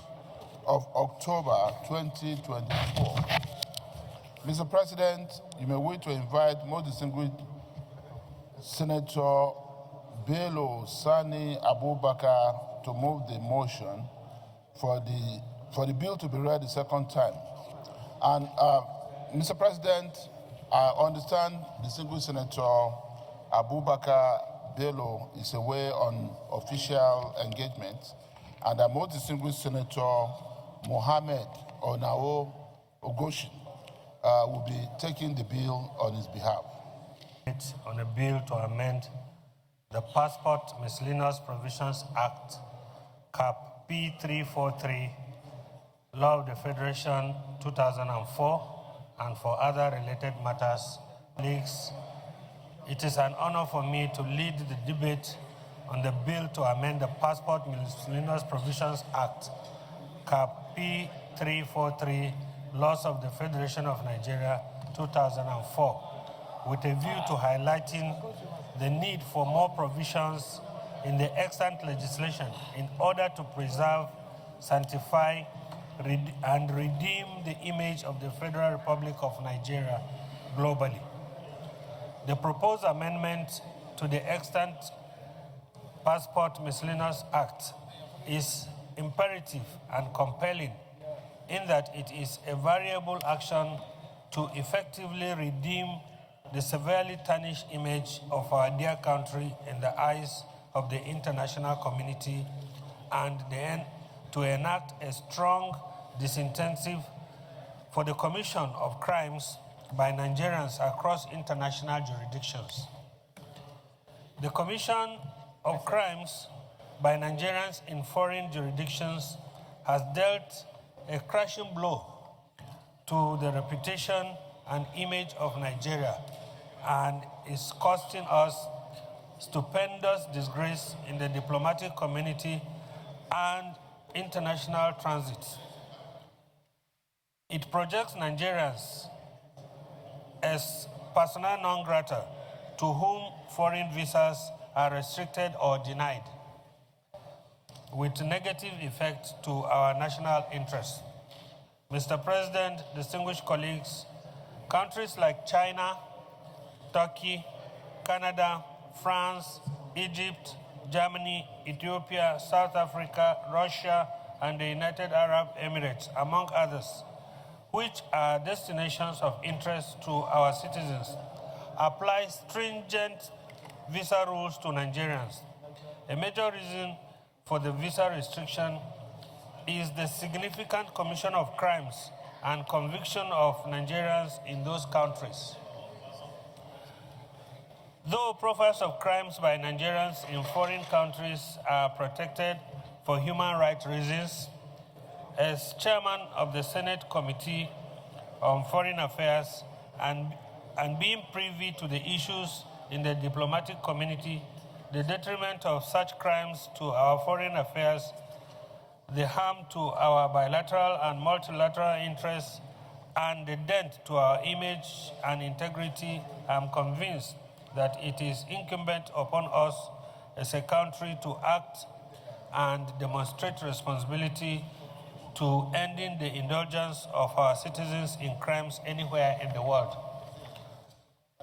Speaker 10: of October 2024. Mr. President, you may wish to invite most distinguished Senator Bello Sani Abubakar to move the motion for the bill to be read the second time. And Mr. President, I understand distinguished Senator Abubakar Bello is away on official engagement, and the most distinguished Senator Mohammed Onao Ogoshin will be taking the bill on his behalf.
Speaker 6: On a bill to amend the Passport Miscellaneous Provisions Act, Cap P343, Law of the Federation 2004, and for other related matters. Colleagues, it is an honor for me to lead the debate on the bill to amend the Passport Miscellaneous Provisions Act, Cap P343, Laws of the Federation of Nigeria 2004, with a view to highlighting the need for more provisions in the extant legislation in order to preserve, sanctify, and redeem the image of the Federal Republic of Nigeria globally. The proposed amendment to the extant Passport Miscellaneous Act is imperative and compelling in that it is a variable action to effectively redeem the severely tarnished image of our dear country in the eyes of the international community, and then to enact a strong disincentive for the commission of crimes by Nigerians across international jurisdictions. The commission of crimes by Nigerians in foreign jurisdictions has dealt a crushing blow to the reputation and image of Nigeria and is costing us stupendous disgrace in the diplomatic community and international transit. It projects Nigerians as persona non grata to whom foreign visas are restricted or denied, with negative effect to our national interests. Mr. President, distinguished colleagues, countries like China, Turkey, Canada, France, Egypt, Germany, Ethiopia, South Africa, Russia, and the United Arab Emirates, among others, which are destinations of interest to our citizens, apply stringent visa rules to Nigerians. A major reason for the visa restriction is the significant commission of crimes and conviction of Nigerians in those countries. Though profiles of crimes by Nigerians in foreign countries are protected for human rights reasons, as chairman of the Senate Committee on Foreign Affairs and being privy to the issues in the diplomatic community, the detriment of such crimes to our foreign affairs, the harm to our bilateral and multilateral interests, and the dent to our image and integrity, I'm convinced that it is incumbent upon us as a country to act and demonstrate responsibility to ending the indulgence of our citizens in crimes anywhere in the world.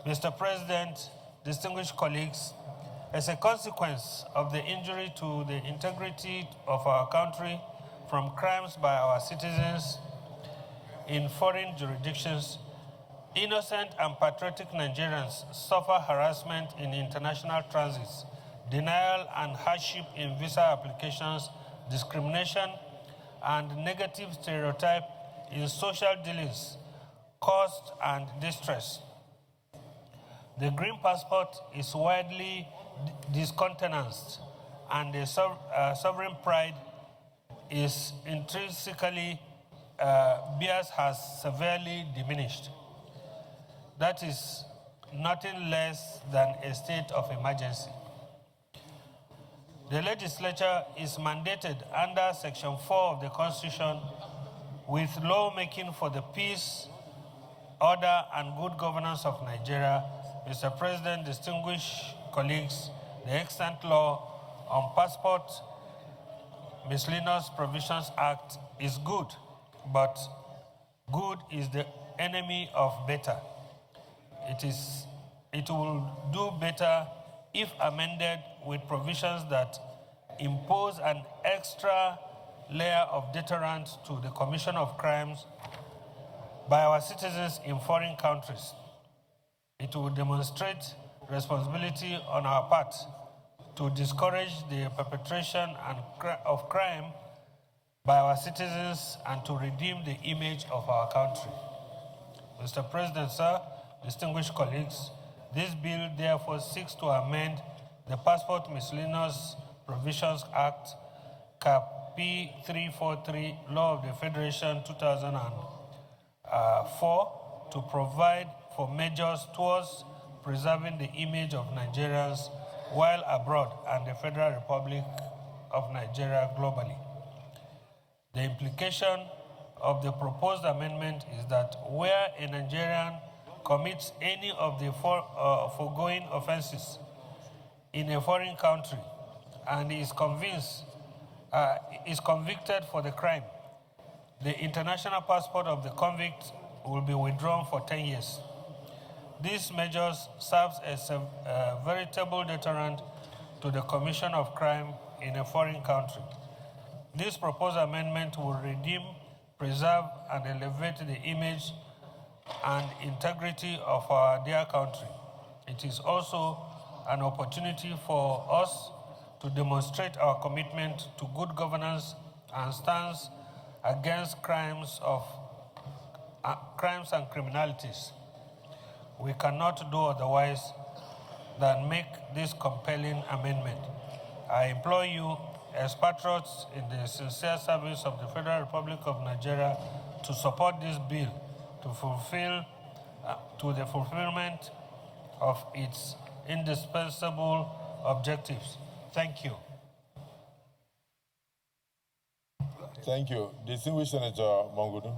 Speaker 6: Mr. President, distinguished colleagues, as a consequence of the injury to the integrity of our country from crimes by our citizens, in foreign jurisdictions, innocent and patriotic Nigerians suffer harassment in international transits, denial and hardship in visa applications, discrimination, and negative stereotype in social dealings, cost and distress. The green passport is widely discountenanced, and the sovereign pride is intrinsically bias has severely diminished. That is nothing less than a state of emergency. The legislature is mandated under Section 4 of the Constitution with lawmaking for the peace, order, and good governance of Nigeria. Mr. President, distinguished colleagues, the extant law on Passport Miscellaneous Provisions Act is good, but good is the enemy of better. It will do better if amended with provisions that impose an extra layer of deterrent to the commission of crimes by our citizens in foreign countries. It will demonstrate responsibility on our part to discourage the perpetration of crime by our citizens and to redeem the image of our country. Mr. President, sir, distinguished colleagues, this bill therefore seeks to amend the Passport Miscellaneous Provisions Act, Cap P 343, Law of the Federation 2004, to provide for measures towards preserving the image of Nigerians while abroad and the Federal Republic of Nigeria globally. The implication of the proposed amendment is that where a Nigerian commits any of the foregoing offenses in a foreign country and is convicted for the crime, the international passport of the convict will be withdrawn for 10 years. These measures serve as a veritable deterrent to the commission of crime in a foreign country. This proposed amendment will redeem, preserve, and elevate the image and integrity of our dear country. It is also an opportunity for us to demonstrate our commitment to good governance and stance against crimes and criminalities. We cannot do otherwise than make this compelling amendment. I implore you, as patriots in the sincere service of the Federal Republic of Nigeria, to support this bill to the fulfillment of its indispensable objectives. Thank you.
Speaker 8: Thank you. Distinguished Senator Mongudu.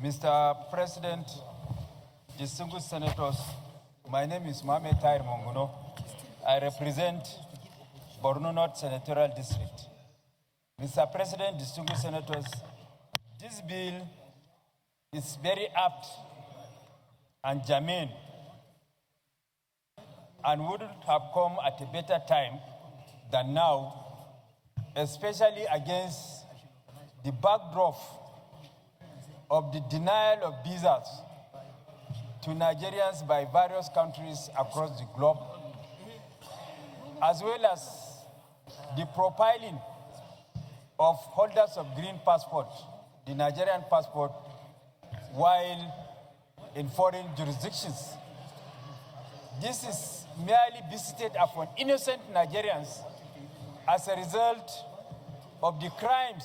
Speaker 11: Mr. President, distinguished senators, my name is Mohamed Tahir Monguno. I represent Borno North Senatorial District. Mr. President, distinguished senators, this bill is very apt and germane and wouldn't have come at a better time than now, especially against the backdrop of the denial of visas to Nigerians by various countries across the globe, as well as the profiling of holders of green passport, the Nigerian passport, while in foreign jurisdictions. This is merely visited upon innocent Nigerians as a result of the crimes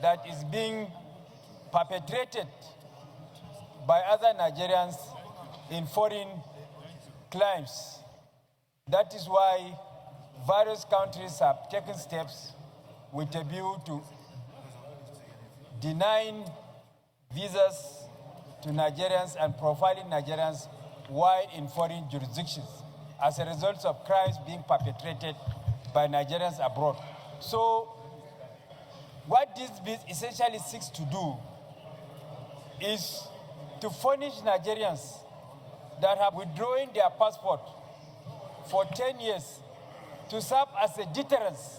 Speaker 11: that is being perpetrated by other Nigerians in foreign crimes. That is why various countries have taken steps with a view to denying visas to Nigerians and profiling Nigerians while in foreign jurisdictions as a result of crimes being perpetrated by Nigerians abroad. So what this bill essentially seeks to do is to punish Nigerians that have withdrawn their passport for 10 years to serve as a deterrence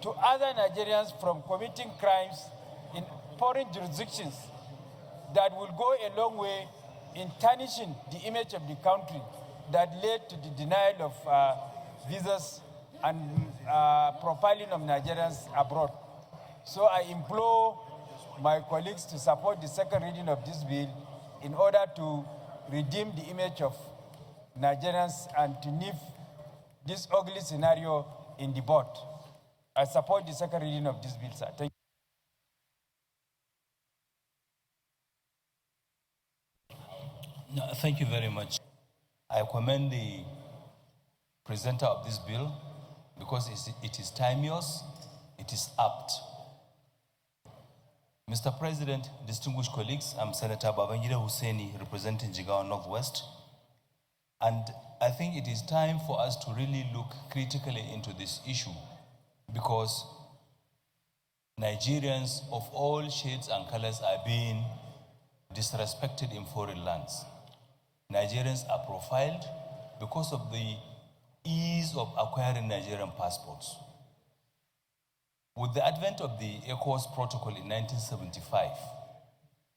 Speaker 11: to other Nigerians from committing crimes in foreign jurisdictions that will go a long way in tarnishing the image of the country that led to the denial of visas and profiling of Nigerians abroad. So I implore my colleagues to support the second reading of this bill in order to redeem the image of Nigerians and to nip this ugly scenario in the bud. I support the second reading of this bill, sir. Thank you.
Speaker 13: No, thank you very much. I commend the presenter of this bill because it is timeous, it is apt. Mr. President, distinguished colleagues, I'm Senator Babangida Hussaini representing Jigawa Northwest. And I think it is time for us to really look critically into this issue because Nigerians of all shades and colors are being disrespected in foreign lands. Nigerians are profiled because of the ease of acquiring Nigerian passports. With the advent of the ECOWAS protocol in 1975,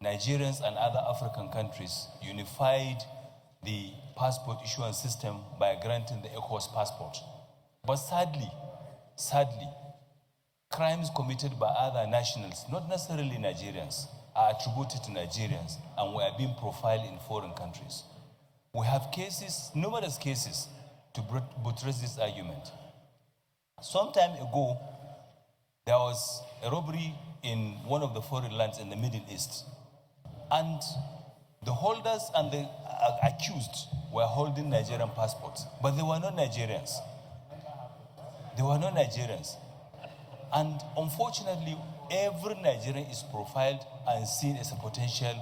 Speaker 13: Nigerians and other African countries unified the passport issuance system by granting the ECOWAS passport. But sadly, crimes committed by other nationals, not necessarily Nigerians, are attributed to Nigerians and we are being profiled in foreign countries. We have cases, numerous cases, to buttress this argument. Some time ago, there was a robbery in one of the foreign lands in the Middle East. And the holders and the accused were holding Nigerian passports, but they were not Nigerians. They were not Nigerians. And unfortunately, every Nigerian is profiled and seen as a potential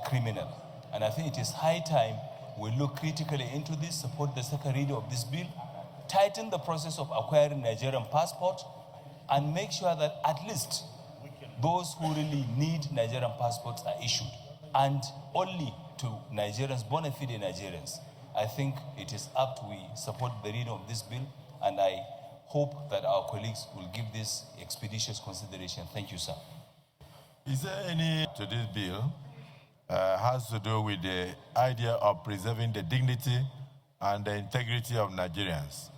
Speaker 13: criminal. And I think it is high time we look critically into this, support the second reading of this bill, tighten the process of acquiring Nigerian passport, and make sure that at least those who really need Nigerian passports are issued, and only to Nigerians, bona fide Nigerians. I think it is apt we support the reading of this bill, and I hope that our colleagues will give this expeditious consideration. Thank you, sir.
Speaker 8: Is there any to this bill has to do with the idea of preserving the dignity and the integrity of Nigerians?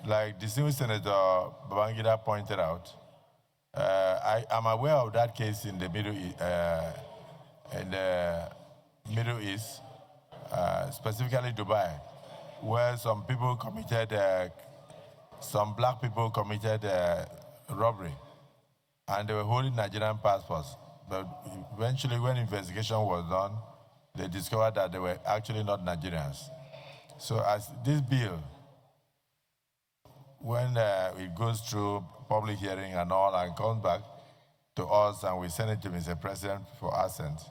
Speaker 8: Like distinguished Senator Babangida pointed out, I am aware of that case in the Middle East, specifically Dubai, where some people committed, some black people committed robbery, and they were holding Nigerian passports. But eventually, when investigation was done, they discovered that they were actually not Nigerians. So as this bill, when it goes through public hearing and all and comes back to us and we send it to Mr. President for assent,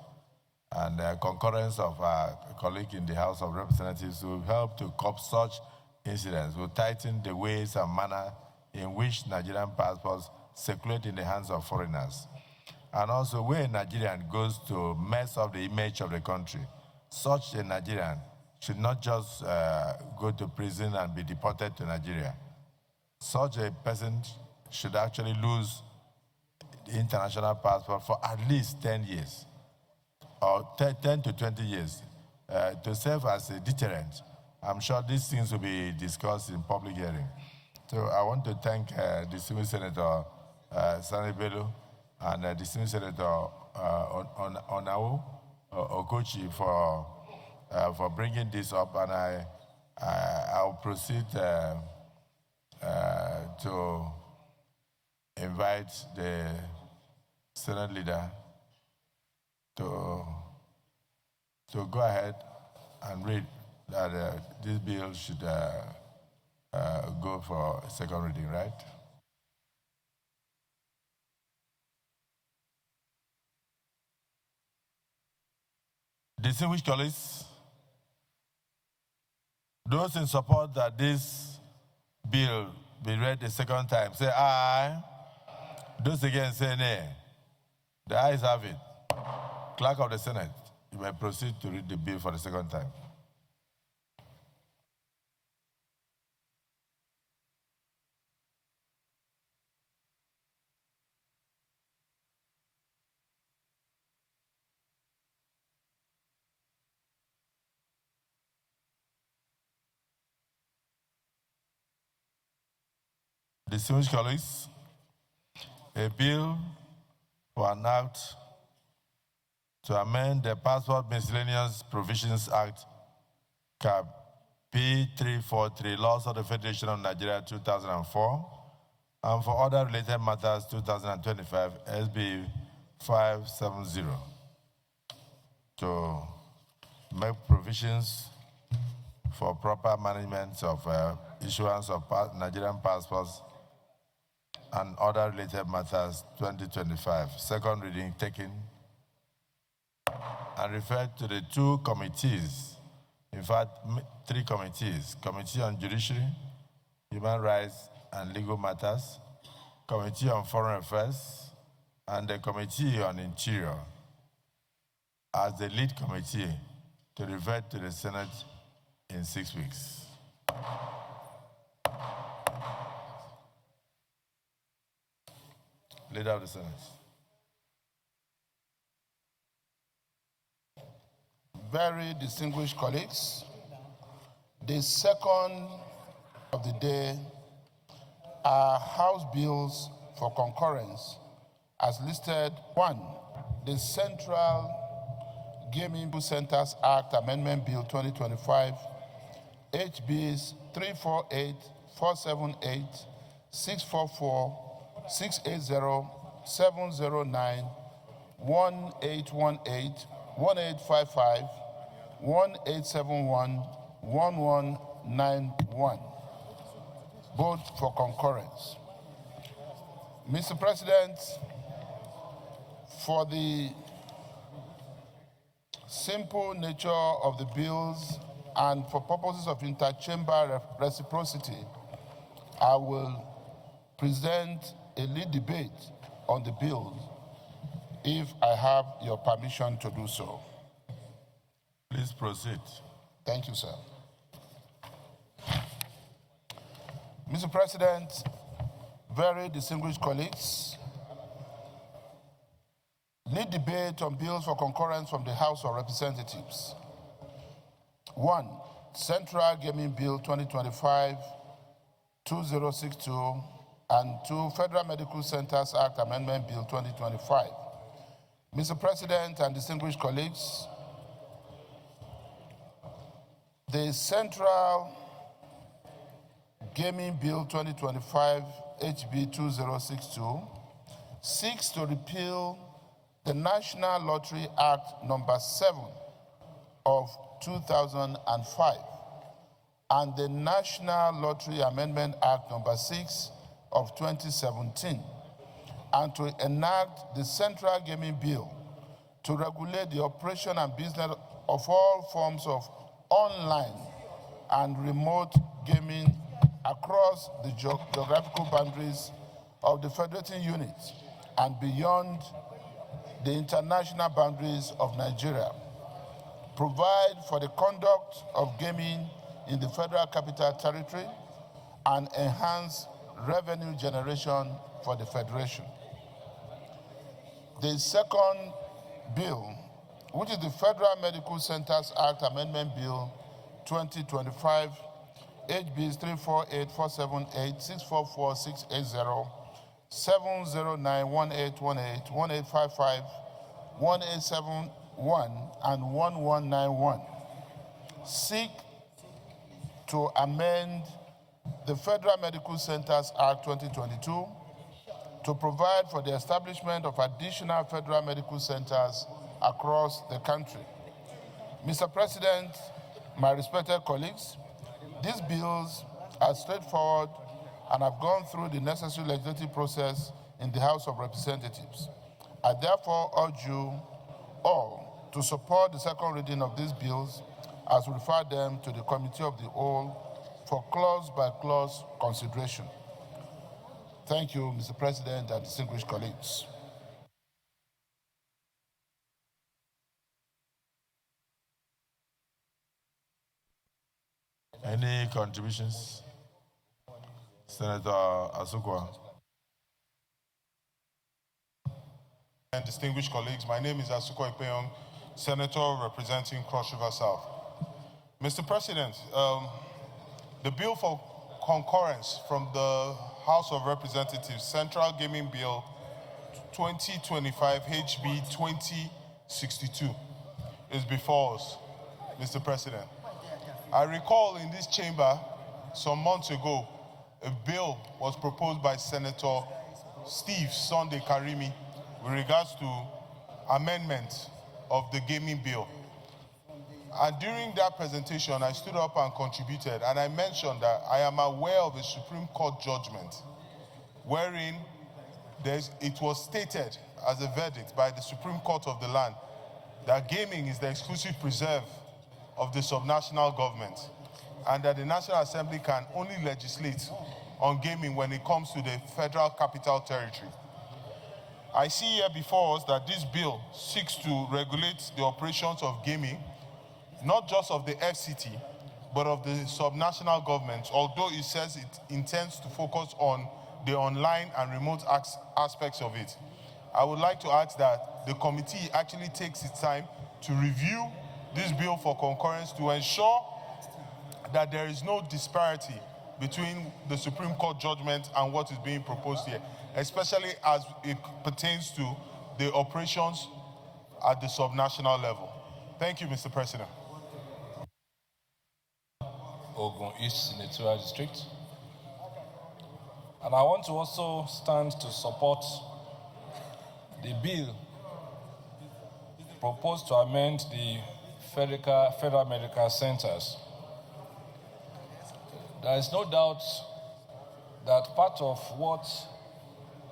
Speaker 8: and concurrence of our colleague in the House of Representatives will help to curb such incidents, will tighten the ways and manner in which Nigerian passports circulate in the hands of foreigners. And also, where a Nigerian goes to mess up the image of the country, such a Nigerian should not just go to prison and be deported to Nigeria. Such a person should actually lose the international passport for at least 10 years, or 10 to 20 years, to serve as a deterrent. I'm sure these things will be discussed in public hearing. So I want to thank distinguished Senator Sani Bello and distinguished Senator Onao Okochi for bringing this up, and I'll proceed to invite the Senate leader to go ahead and read that this bill should go for second reading, right? Distinguished colleagues, those in support that this bill be read a second time, say aye. Those against, say nay. The ayes have it. Clerk of the Senate, you may proceed to read the bill for the second time. Distinguished colleagues, a bill for an act to amend the Passport Miscellaneous Provisions Act, Cap P343, Laws of the Federation of Nigeria 2004, and for other related matters 2025, SB 570, to make provisions for proper management of issuance of Nigerian passports and other related matters 2025. Second reading taken and referred to the two committees, in fact, three committees: Committee on Judiciary, Human Rights and Legal Matters, Committee on Foreign Affairs, and the Committee on Interior as the lead committee to revert to the Senate in 6 weeks. Leader of the Senate.
Speaker 10: Very distinguished colleagues, the second of the day are House bills for concurrence as listed. 1, the Central Gaming Centers Act Amendment Bill 2025, HBs 348, 478, 644, 680, 709, 1818, 1855, 1871, 1191. Vote for concurrence. Mr. President, for the simple nature of the bills and for purposes of interchamber reciprocity, I will present a lead debate on the bills if I have your permission to do so.
Speaker 8: Please proceed.
Speaker 10: Thank you, sir. Mr. President, very distinguished colleagues, lead debate on bills for concurrence from the House of Representatives. 1, Central Gaming Bill 2025-2062 and 2, Federal Medical Centers Act Amendment Bill 2025. Mr. President and distinguished colleagues, the Central Gaming Bill 2025, HB 2062, seeks to repeal the National Lottery Act number 7 of 2005 and the National Lottery Amendment Act number 6 of 2017, and to enact the Central Gaming Bill to regulate the operation and business of all forms of online and remote gaming across the geographical boundaries of the federating unit and beyond the international boundaries of Nigeria. Provide for the conduct of gaming in the Federal Capital Territory and enhance revenue generation for the Federation. The second bill, which is the Federal Medical Centers Act Amendment Bill 2025, HBs 348, 478, 644, 680, 709, 1818, 1855, 1871, and 1191, seek to amend the Federal Medical Centers Act 2022 to provide for the establishment of additional federal medical centers across the country. Mr. President, my respected colleagues, these bills are straightforward and have gone through the necessary legislative process in the House of Representatives. I therefore urge you all to support the second reading of these bills as we refer them to the Committee of the Whole for clause-by-clause consideration. Thank you, Mr. President and distinguished colleagues.
Speaker 8: Any contributions? Senator Asukwa.
Speaker 14: And distinguished colleagues, my name is Asukwa Ipeyong, Senator representing Cross River South. Mr. President, the bill for concurrence from the House of Representatives Central Gaming Bill 2025 HB 2062 is before us, Mr. President. I recall in this chamber some months ago, a bill was proposed by Senator Steve Sunday Karimi with regards to amendment of the gaming bill. And during that presentation, I stood up and contributed, and I mentioned that I am aware of a Supreme Court judgment wherein it was stated as a verdict by the Supreme Court of the land that gaming is the exclusive preserve of the subnational government, and that the National Assembly can only legislate on gaming when it comes to the Federal Capital Territory. I see here before us that this bill seeks to regulate the operations of gaming, not just of the FCT, but of the subnational government, although it says it intends to focus on the online and remote aspects of it. I would like to ask that the committee actually takes its time to review this bill for concurrence to ensure that there is no disparity between the Supreme Court judgment and what is being proposed here, especially as it pertains to the operations at the subnational level. Thank you, Mr. President.
Speaker 15: Ogun East Senatorial District. And I want to also stand to support the bill proposed to amend the Federal Medical Centers. There is no doubt that part of what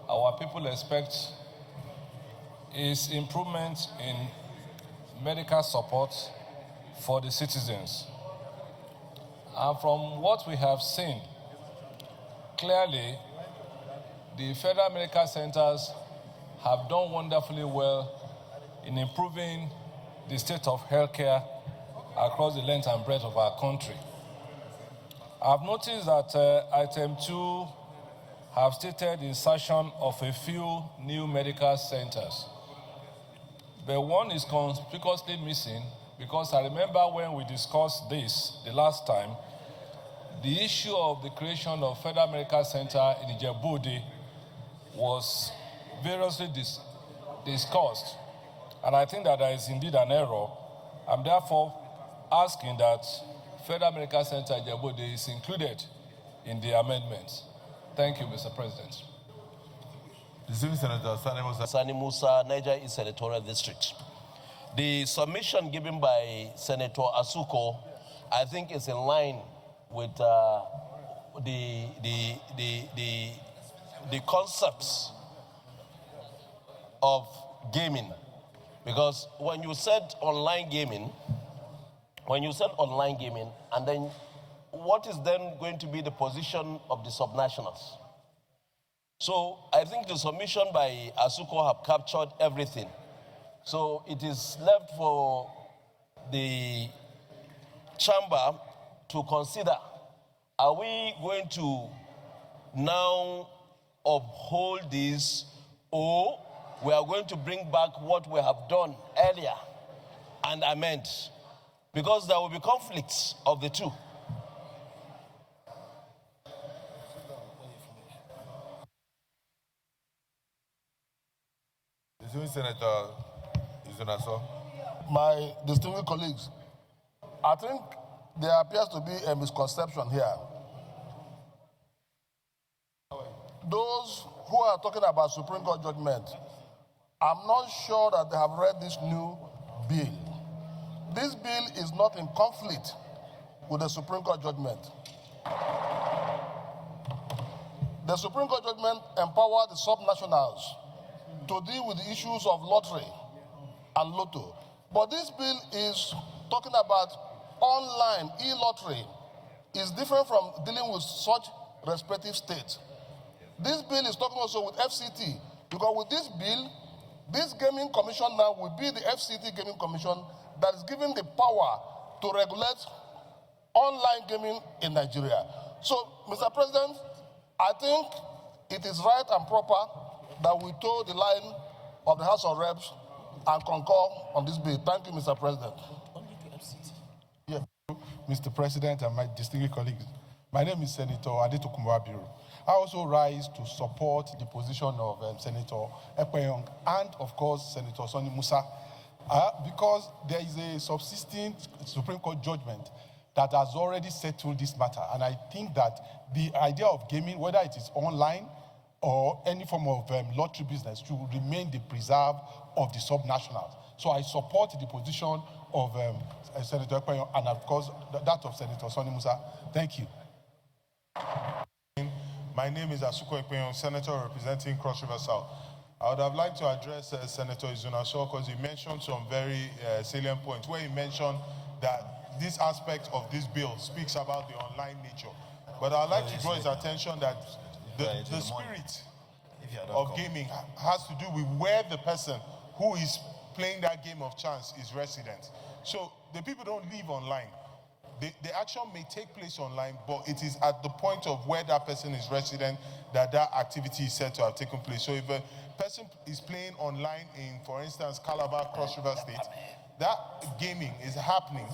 Speaker 15: our people expect is improvement in medical support for the citizens. And from what we have seen, clearly, the Federal Medical Centers have done wonderfully well in improving the state of healthcare across the length and breadth of our country. I've noticed that item 2 have stated the insertion of a few new medical centers. But one is conspicuously missing, because I remember when we discussed this the last time, the issue of the creation of Federal Medical Center in Ijebu-Ode was variously discussed. And I think that there is indeed an error. I'm therefore asking that Federal Medical Center Ijebu-Ode is included in the amendments. Thank you, Mr. President.
Speaker 8: Senator
Speaker 16: Sani Musa, Niger East Senatorial District. The submission given by Senator Asuko, I think, is in line with the concepts of gaming. Because when you said online gaming, and then what is then going to be the position of the subnationals? So I think the submission by Asuko have captured everything. So it is left for the chamber to consider, are we going to now uphold this, or we are going to bring back what we have done earlier and amend? Because there will be conflicts of the two.
Speaker 8: Senator Izunaso.
Speaker 10: My distinguished colleagues, I think there appears to be a misconception here. Those who are talking about Supreme Court judgment, I'm not sure that they have read this new bill. This bill is not in conflict with the Supreme Court judgment. The Supreme Court judgment empowered the subnationals to deal with the issues of lottery and lotto. But this bill is talking about online e-lottery. It's different from dealing with such respective states. This bill is talking also with FCT, because with this bill, this gaming commission now will be the FCT gaming commission that is given the power to regulate online gaming in Nigeria. So, Mr. President, I think it is right and proper that we toe the line of the House of Reps and concur on this bill. Thank you, Mr. President.
Speaker 14: Mr. President and my distinguished colleagues,
Speaker 10: My name is Senator Adetokunbo Abiru. I also rise to support the position of Senator Ekpeyong and, of course, Senator Sonny Musa, because there is a subsisting Supreme Court judgment that has already settled this matter. And I think that the idea of gaming, whether it is online or any form of lottery business, should remain the preserve of the subnationals. So I support the position of Senator Ekpeyong and, of course, that of Senator Sonny Musa. Thank you.
Speaker 14: My name is Asuko Ekpeyong, Senator representing Cross River South. I would have liked to address Senator Izunasho because he mentioned some very salient points where he mentioned that this aspect of this bill speaks about the online nature. But I'd like to draw his attention that the spirit of gaming has to do with where the person who is playing that game of chance is resident. So the people don't live online. The action may take place online, but it is at the point of where that person is resident that that activity is said to have taken place. So if a person is playing online in, for instance, Calabar, Cross River State, that gaming is happening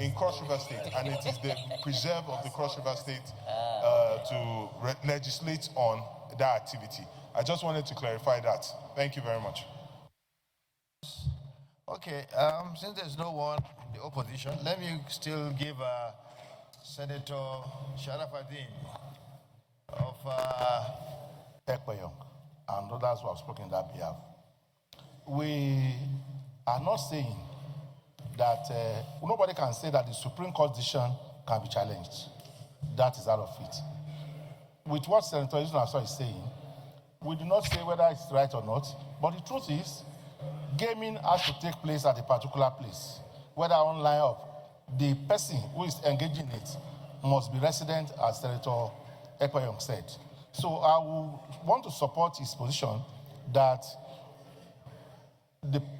Speaker 14: in Cross River State, and it is the preserve of the Cross River State to legislate on that activity. I just wanted to clarify that. Thank you very much.
Speaker 5: Okay, since there's no one in the opposition, let me still give Senator Sharafaddin of
Speaker 10: Ekpeyong and others who have spoken on that behalf. We are not saying that nobody can say that the Supreme Court decision can be challenged. That is out of it. With what Senator Izunasho is saying, we do not say whether it's right or not, but the truth is, gaming has to take place at a particular place, whether online or the person who is engaging it must be resident, as Senator Ekpeyong said. So I would want to support his position that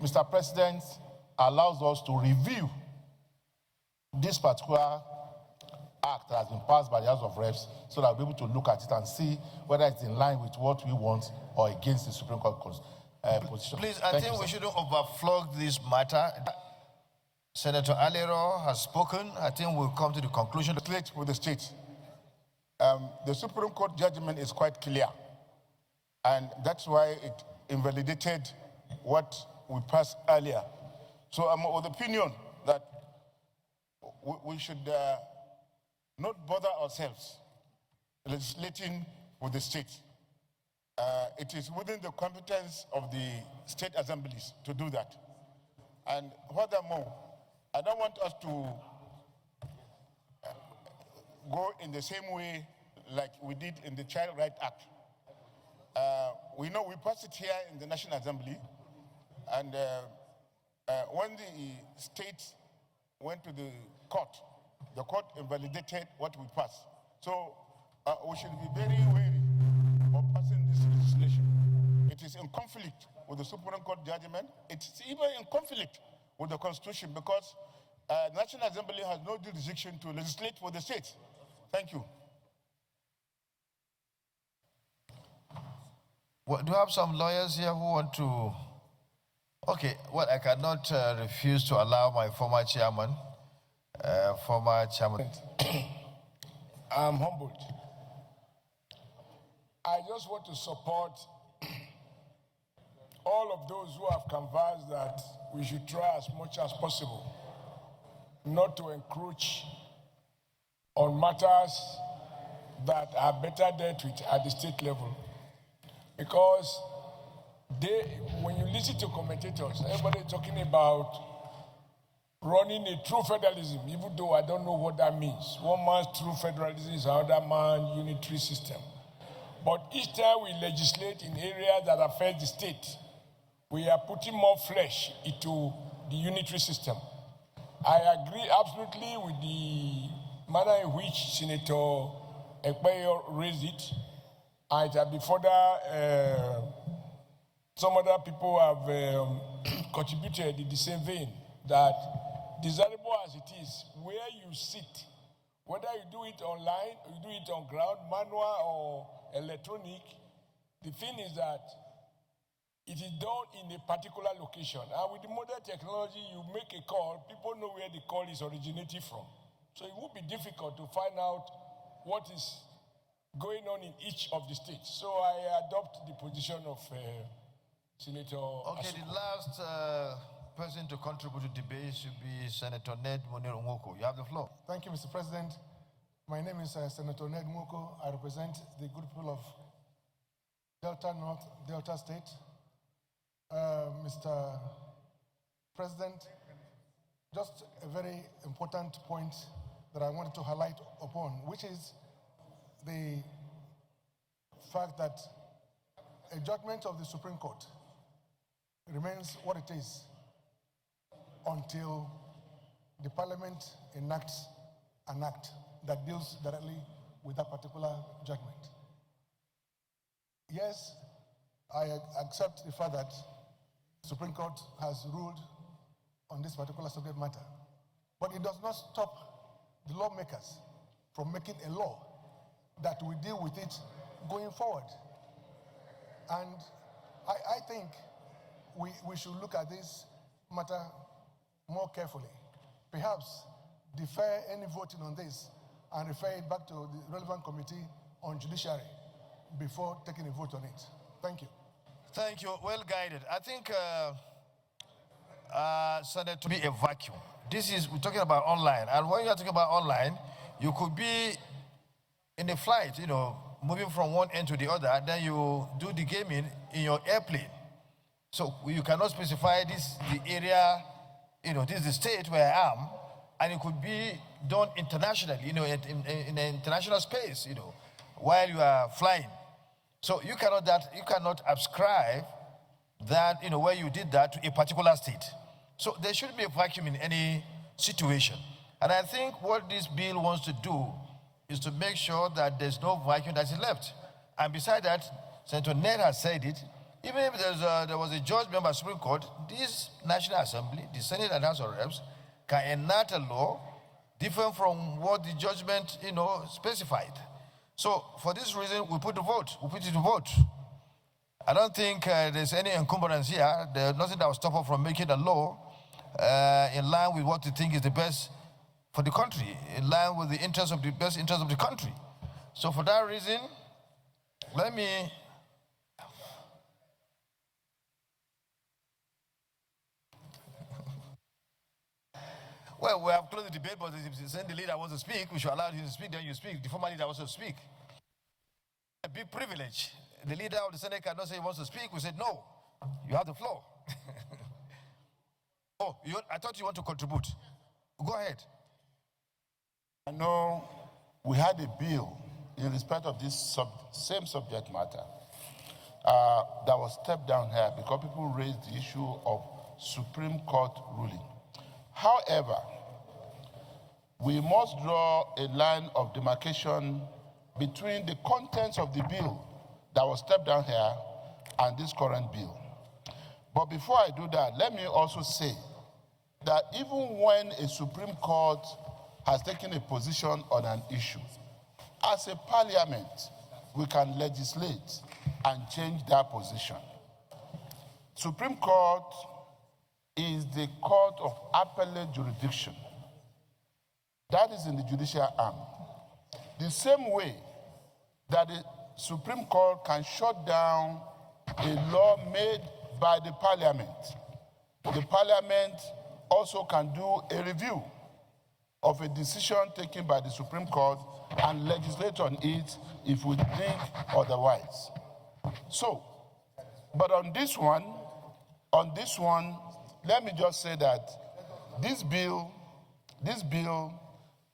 Speaker 10: Mr. President allows us to review this particular act that has been passed by the House of Reps so that we'll be able to look at it and see whether it's in line with what we want or against the Supreme Court position.
Speaker 5: Please, I think we shouldn't overflog this matter. Senator Alero has spoken. I think we'll come to the conclusion.
Speaker 10: With the state. The Supreme Court judgment is quite clear. And that's why it invalidated what we passed earlier. So I'm of the opinion that we should not bother ourselves legislating with the state. It is within the competence of the state assemblies to do that. And furthermore, I don't want us to go in the same way like we did in the Child Rights Act. We know we passed it here in the National Assembly, and when the state went to the court invalidated what we passed. So we should be very wary of passing this legislation. It is in conflict with the Supreme Court judgment. It's even in conflict with the Constitution because the National Assembly has no jurisdiction to legislate for the state. Thank you.
Speaker 5: Well, do you have some lawyers here who want to? Okay, well, I cannot refuse to allow my former chairman.
Speaker 17: I'm humbled. I just want to support all of those who have canvassed that we should try as much as possible not to encroach on matters that are better dealt with at the state level. Because when you listen to commentators, everybody is talking about running a true federalism, even though I don't know what that means. One man's true federalism is another man's unitary system. But each time we legislate in areas that affect the state, we are putting more flesh into the unitary system. I agree absolutely with the manner in which Senator Ekpeyong raised it. And it has been further, some other people have contributed in the same vein, that desirable as it is, where you sit, whether you do it online, or you do it on ground, manual or electronic, the thing is that it is done in a particular location. And with the modern technology, you make a call, people know where the call is originating from. So it would be difficult to find out what is going on in each of the states. So I adopt the position of Senator
Speaker 5: Okay,
Speaker 17: Asuko.
Speaker 5: the last person to contribute to debate should be Senator Ned Nwoko. You have the floor.
Speaker 18: Thank you, Mr. President. My name is Senator Ned Nwoko. I represent the good people of Delta North, Delta State. Mr. President, just a very important point that I wanted to highlight upon, which is the fact that a judgment of the Supreme Court remains what it is until the Parliament enacts an act that deals directly with that particular judgment. Yes, I accept the fact that the Supreme Court has ruled on this particular subject matter, but it does not stop the lawmakers from making a law that will deal with it going forward. And I think we should look at this matter more carefully. Perhaps defer any voting on this and refer it back to the relevant committee on judiciary before taking a vote on it. Thank you.
Speaker 5: Thank you. Well guided. I think, Senator, to be a vacuum. We're talking about online. And when you're talking about online, you could be in a flight, moving from one end to the other, then you do the gaming in your airplane. So you cannot specify the area, this is the state where I am, and it could be done internationally, in an international space, while you are flying. So you cannot ascribe that, where you did that to a particular state. So there shouldn't be a vacuum in any situation. And I think what this bill wants to do is to make sure that there's no vacuum that's left. And beside that, Senator Ned has said it, even if there was a judge member of the Supreme Court, this National Assembly, the Senate and House of Reps, can enact a law different from what the judgment, specified. So for this reason, we put it to vote. I don't think there's any encumbrance here. There's nothing that will stop us from making a law in line with what we think is the best for the country, in line with the best interest of the country. So for that reason, let me well, we have closed the debate, but if the leader wants to speak, we should allow him to speak, then you speak. The former leader wants to speak. A big privilege. The leader of the Senate cannot say he wants to speak. We said, no, you have the floor. Oh, I thought you want to contribute. Go ahead.
Speaker 10: I know we had a bill in respect of this same subject matter that was stepped down here because people raised the issue of Supreme Court ruling. However, we must draw a line of demarcation between the contents of the bill that was stepped down here and this current bill. But before I do that, let me also say that even when a Supreme Court has taken a position on an issue, as a parliament, we can legislate and change that position. Supreme Court is the court of appellate jurisdiction. That is in the judicial arm. The same way that the Supreme Court can shut down a law made by the parliament, the parliament also can do a review of a decision taken by the Supreme Court and legislate on it if we think otherwise. So, but on this one, let me just say that this bill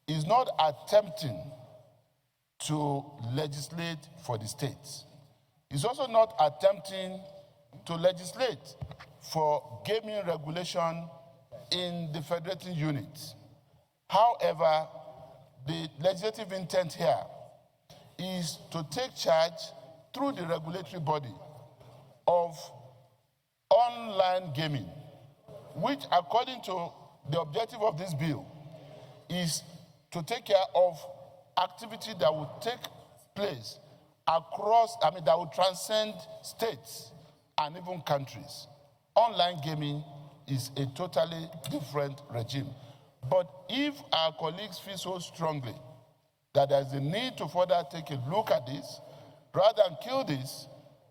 Speaker 10: is not attempting to legislate for the states. It's also not attempting to legislate for gaming regulation in the federating units. However, the legislative intent here is to take charge through the regulatory body of online gaming, which, according to the objective of this bill, is to take care of activity that will take place across, that will transcend states and even countries. Online gaming is a totally different regime. But if our colleagues feel so strongly that there's a need to further take a look at this. Rather than kill this,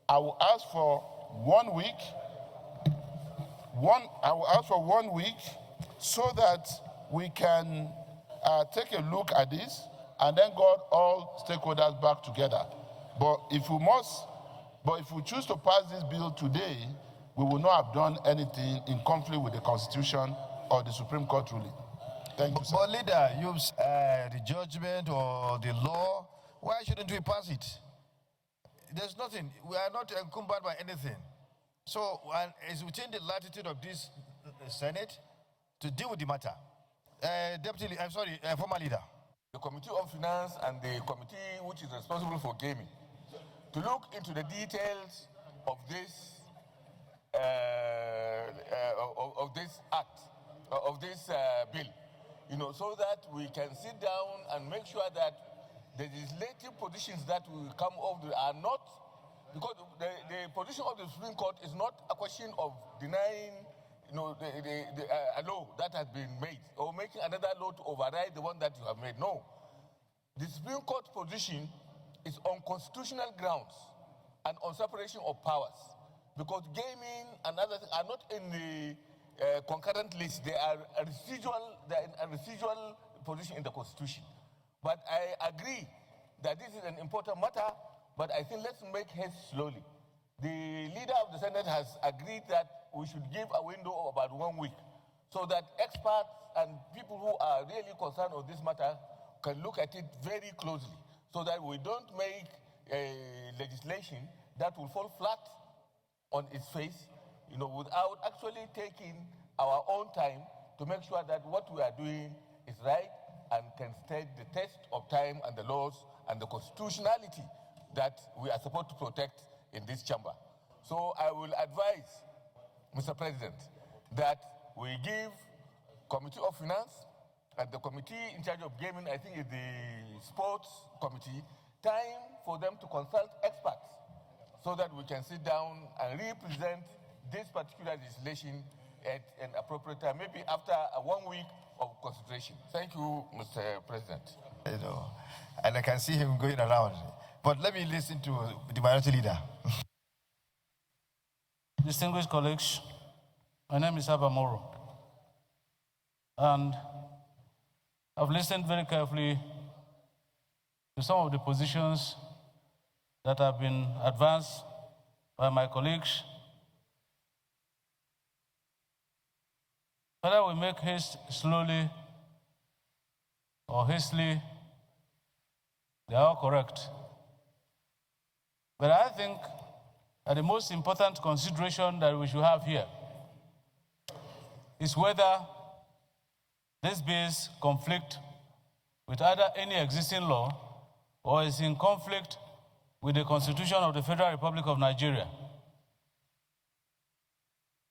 Speaker 10: I will ask for 1 week. I will ask for 1 week so that we can take a look at this and then got all stakeholders back together. But if we choose to pass this bill today, we will not have done anything in conflict with the Constitution or the Supreme Court ruling. Thank you, sir.
Speaker 5: But leader, the judgment or the law, why shouldn't we pass it? There's nothing. We are not encumbered by anything. So it's within the latitude of this Senate to deal with the matter. Former leader.
Speaker 19: The Committee of Finance and the committee which is responsible for gaming to look into the details of this bill, so that we can sit down and make sure that the legislative positions that will come up are not, because the position of the Supreme Court is not a question of denying a law that has been made or making another law to override the one that you have made. No. The Supreme Court position is on constitutional grounds and on separation of powers, because gaming and other things are not in the concurrent list. They are in a residual position in the Constitution. But I agree that this is an important matter, but I think let's make haste slowly. The leader of the Senate has agreed that we should give a window of about 1 week so that experts and people who are really concerned on this matter can look at it very closely so that we don't make a legislation that will fall flat on its face, without actually taking our own time to make sure that what we are doing is right and can stand the test of time and the laws and the constitutionality that we are supposed to protect in this chamber. So I will advise, Mr. President, that we give Committee of Finance and the committee in charge of gaming, I think is the Sports Committee, time for them to consult experts so that we can sit down and represent this particular legislation at an appropriate time, maybe after 1 week of consideration. Thank you, Mr. President.
Speaker 5: And I can see him going around. But let me listen to the minority leader.
Speaker 20: Distinguished colleagues, my name is Abba Moro. And I've listened very carefully to some of the positions that have been advanced by my colleagues. Whether we make haste slowly or hastily, they are all correct. But I think that the most important consideration that we should have here is whether these bills conflict with either any existing law or is in conflict with the Constitution of the Federal Republic of Nigeria.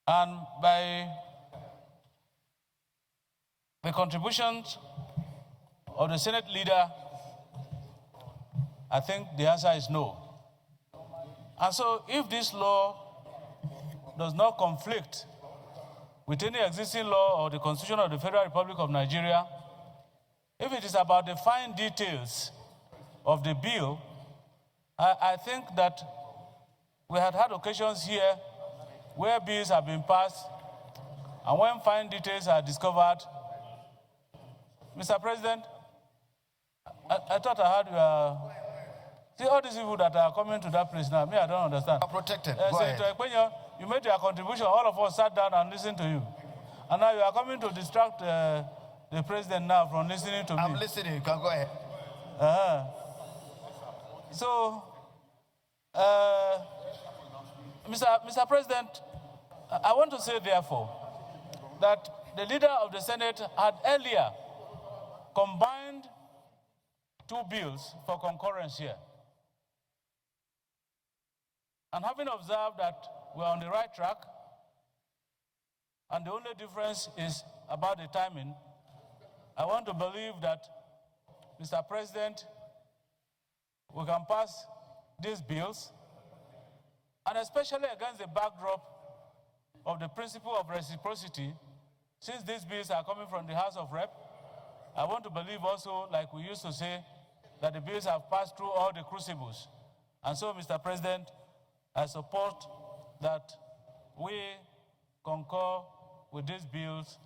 Speaker 20: And by the contributions of the Senate leader, I think the answer is no. And so if this law does not conflict with any existing law or the Constitution of the Federal Republic of Nigeria, if it is about the fine details of the bill, I think that we had occasions here where bills have been passed, and when fine details are discovered, Mr. President, I thought I had your... See, all these people that are coming to that place now, me, I don't understand.
Speaker 5: Protected.
Speaker 20: Senator Ekwenyo, you made your contribution, all of us sat down and listened to you. And now you are coming to distract the president now from listening to me.
Speaker 5: I'm listening, you can go ahead.
Speaker 20: So, Mr. President, I want to say, therefore, that the leader of the Senate had earlier combined two bills for concurrence here. And having observed that we're on the right track, and the only difference is about the timing, I want to believe that, Mr. President, we can pass these bills, and especially against the backdrop of the principle of reciprocity, since these bills are coming from the House of Rep, I want to believe also, like we used to say, that the bills have passed through all the crucibles. And so, Mr. President, I support that we concur with these bills,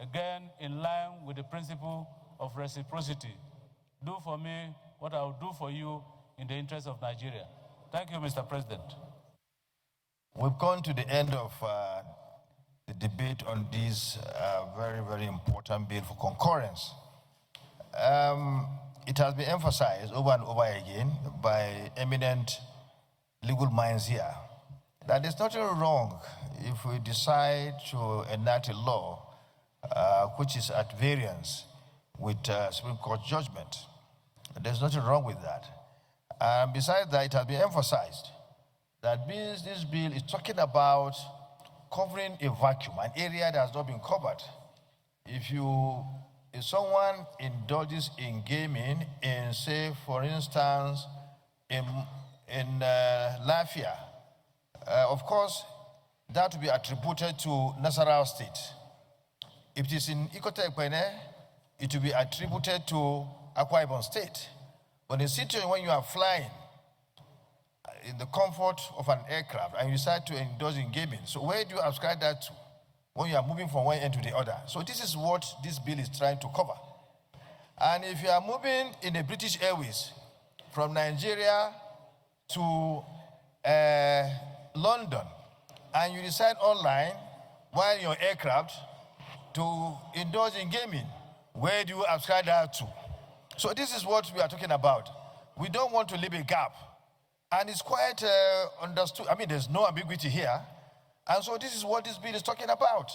Speaker 20: again, in line with the principle of reciprocity. Do for me what I will do for you in the interest of Nigeria. Thank you, Mr. President.
Speaker 5: We've gone to the end of the debate on this very, very important bill for concurrence. It has been emphasized over and over again by eminent legal minds here that there's nothing wrong if we decide to enact a law which is at variance with Supreme Court judgment. There's nothing wrong with that. Besides that, it has been emphasized that this bill is talking about covering a vacuum, an area that has not been covered. If someone indulges in gaming in, say, for instance, in Lafia, of course, that will be attributed to Nasarawa State. If it is in Ikotepene, it will be attributed to Akwa Ibom State. But in a situation when you are flying in the comfort of an aircraft and you decide to indulge in gaming, so where do you ascribe that to when you are moving from one end to the other? So this is what this bill is trying to cover. And if you are moving in the British Airways from Nigeria to London and you decide online while in your aircraft to indulge in gaming, where do you ascribe that to? So this is what we are talking about. We don't want to leave a gap. And it's quite understood. I mean, there's no ambiguity here. And so this is what this bill is talking about.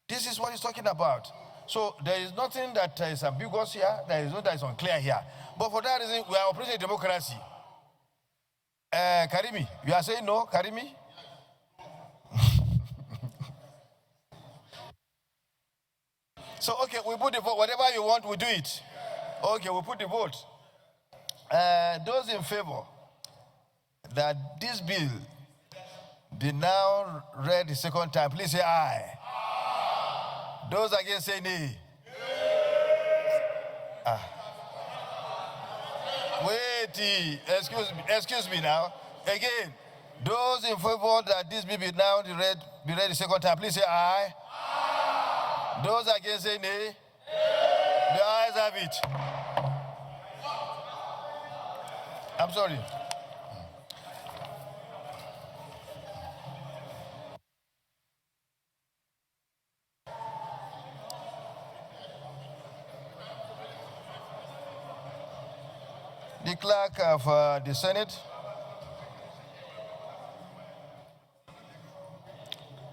Speaker 5: This is what it's talking about. So there is nothing that is ambiguous here. There is nothing that is unclear here. But for that reason, we are operating in democracy. Karimi, you are saying no, Karimi? So, okay, we put the vote. Whatever you want, we do it. Okay, we put the vote. Those in favor that this bill be now read the second time, please say aye. Aye. Those against say nay. Wait, excuse me now. Again, those in favor that this bill be now be read the second time, please say aye. Aye. Those against say nay. The ayes have it. I'm sorry. The clerk of the Senate.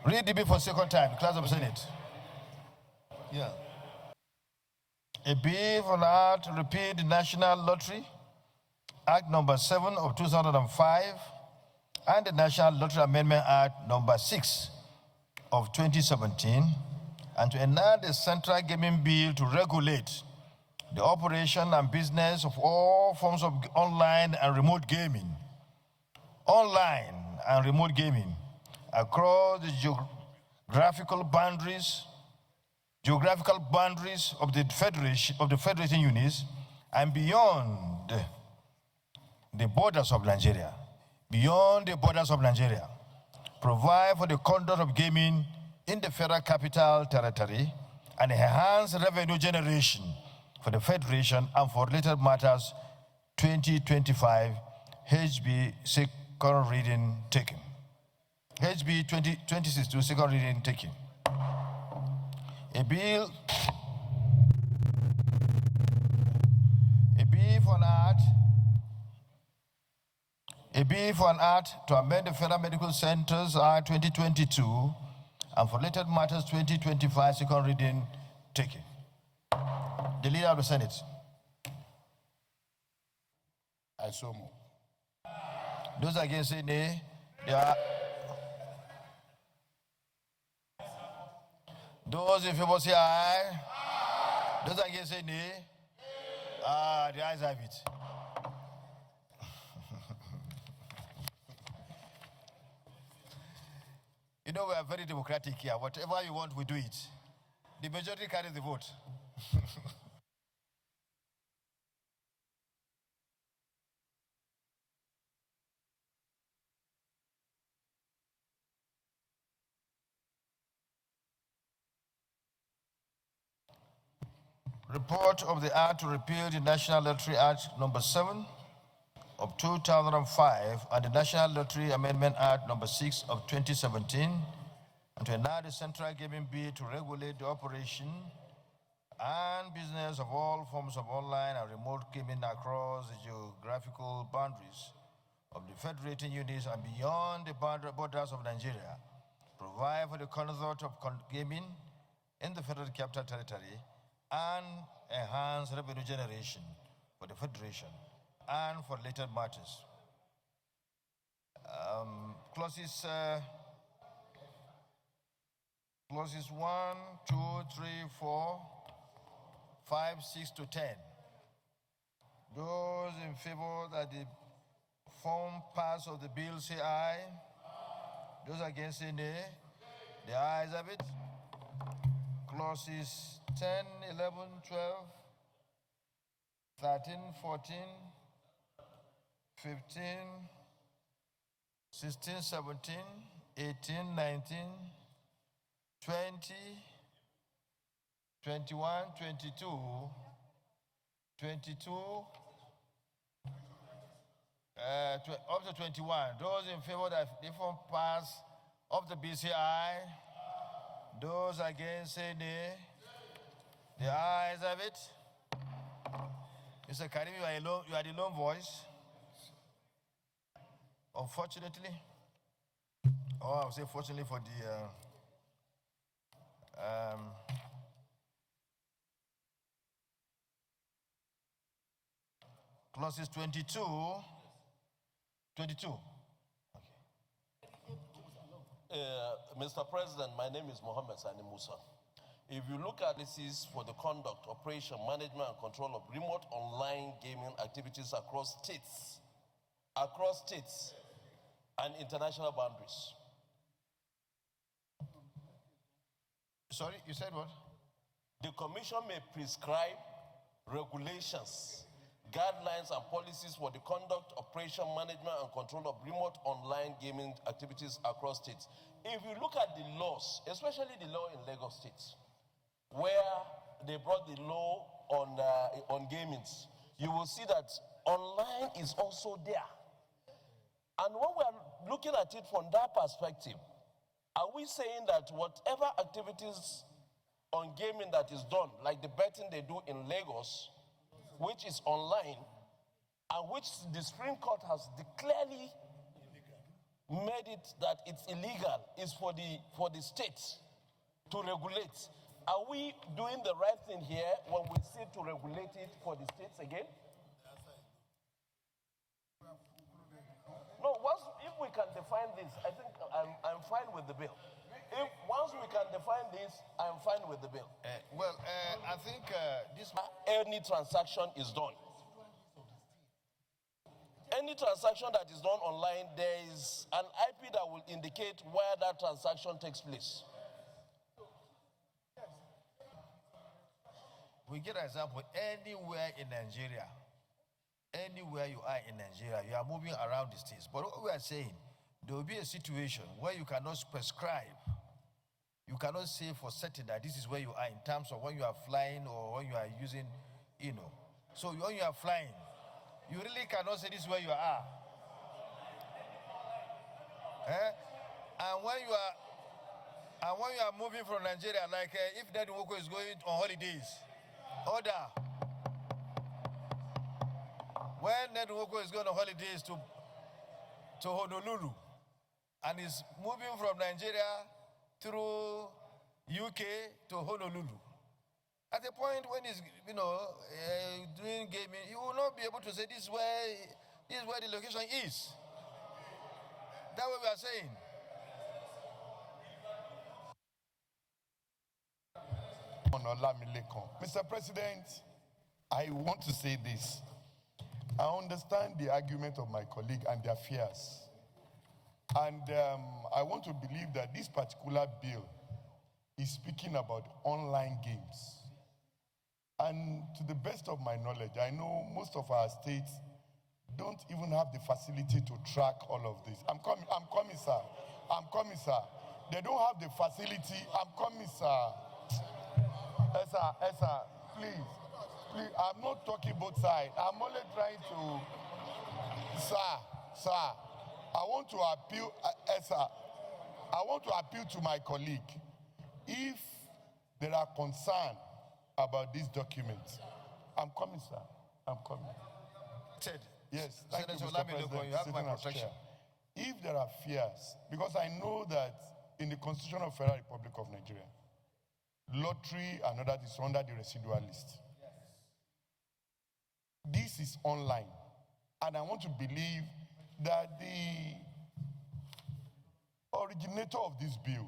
Speaker 5: Read the bill for the second time, clerk of the Senate. Yeah. A bill for now to repeal the National Lottery Act number 7 of 2005 and the National Lottery Amendment Act number 6 of 2017, and to enact the Central Gaming Bill to regulate the operation and business of all forms of online and remote gaming. Online and remote gaming across the geographical boundaries of the federation units and beyond the borders of Nigeria. Beyond the borders of Nigeria. Provide for the conduct of gaming in the Federal Capital Territory and enhance revenue generation for the Federation and for related matters 2025 HB second reading taken. HB 2062 second reading taken. A bill for an act to amend the Federal Medical Centers Act 2022 and for related matters 2025 second reading taken. The Leader of the Senate.
Speaker 10: I so move.
Speaker 5: Those against say nay. Those in favor say aye. Aye. Those against say nay. The ayes have it. You know, we are very democratic here. Whatever you want, we do it. The majority carries the vote. Report of the Act to repeal the National Lottery Act number 7 of 2005 and the National Lottery Amendment Act number 6 of 2017, and to enact the Central Gaming Bill to regulate the operation and business of all forms of online and remote gaming across the geographical boundaries of the federating units and beyond the borders of Nigeria, provide for the conduct of gaming in the Federal Capital Territory, and enhance revenue generation for the Federation and for related matters. Clauses 1, 2, 3, 4, 5, 6 to 10. Those in favor that the form pass of the bill say aye. Those against say nay. The ayes have it. Clauses 10, 11, 12, 13, 14, 15, 16, 17, 18, 19, 20, 21, 22, 22, up to 21. Those in favor that the form pass of the BCI, those against say nay. The ayes have it. Mr. Karim, you are the lone voice. Unfortunately, or I would say fortunately for the clauses 22.
Speaker 16: Mr. President, my name is Mohammed Sani Musa. If you look at this is for the conduct, operation, management, and control of remote online gaming activities across states and international boundaries.
Speaker 5: Sorry, you said what?
Speaker 16: The Commission may prescribe regulations, guidelines, and policies for the conduct, operation, management, and control of remote online gaming activities across states. If you look at the laws, especially the law in Lagos State, where they brought the law on gamings, you will see that online is also there. And when we are looking at it from that perspective, are we saying that whatever activities on gaming that is done, like the betting they do in Lagos, which is online, and which the Supreme Court has clearly made it that it's illegal, is for the states to regulate? Are we doing the right thing here when we seek to regulate it for the states again? No, if we can define this, I think I'm fine with the bill. Once we can define this, I'm fine with the bill.
Speaker 5: I think
Speaker 16: any transaction is done. Any transaction that is done online, there is an IP that will indicate where that transaction takes place.
Speaker 5: We get an example, anywhere in Nigeria, anywhere you are in Nigeria, you are moving around the states. But what we are saying, there will be a situation where you cannot prescribe. You cannot say for certain that this is where you are in terms of when you are flying or when you are using, So when you are flying, you really cannot say this is where you are. And when you are moving from Nigeria, like if Daddy Woko is going on holidays, order. When Ned Woko is going on holidays to Honolulu and is moving from Nigeria through UK to Honolulu, at a point when he's doing gaming, he will not be able to say this is where the location is. That's what we are saying.
Speaker 8: Mr. President, I want to say this. I understand the argument of my colleague and their fears. And I want to believe that this particular bill is speaking about online games. And to the best of my knowledge, I know most of our states don't even have the facility to track all of this. I'm coming, sir. They don't have the facility. I'm coming, sir. Esa, please.
Speaker 10: Please, I'm not talking both sides. I'm only trying to, sir, I want to appeal, sir, I want to appeal to my colleague. If there are concerns about this document, I'm coming, sir. I'm coming.
Speaker 5: Ted.
Speaker 10: Yes, thank you,
Speaker 5: Senator
Speaker 10: Mr. President.
Speaker 5: you have my
Speaker 10: Sitting as
Speaker 5: protection.
Speaker 10: chair. If there are fears, because I know that in the Constitution of Federal Republic of Nigeria, lottery and other is under the residual list. This is online, and I want to believe that the originator of this bill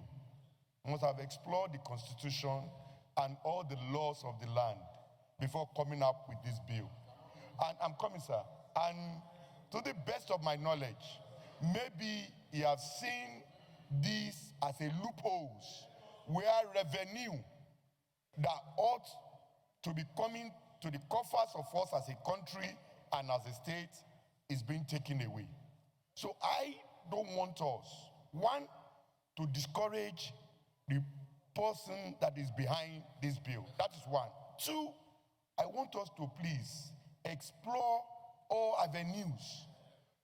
Speaker 10: must have explored the Constitution and all the laws of the land before coming up with this bill. And I'm coming, sir. And to the best of my knowledge, maybe he has seen this as a loophole where revenue that ought to be coming to the coffers of us as a country and as a state is being taken away. So I don't want us, one, to discourage the person that is behind this bill. That is one. Two, I want us to please explore all avenues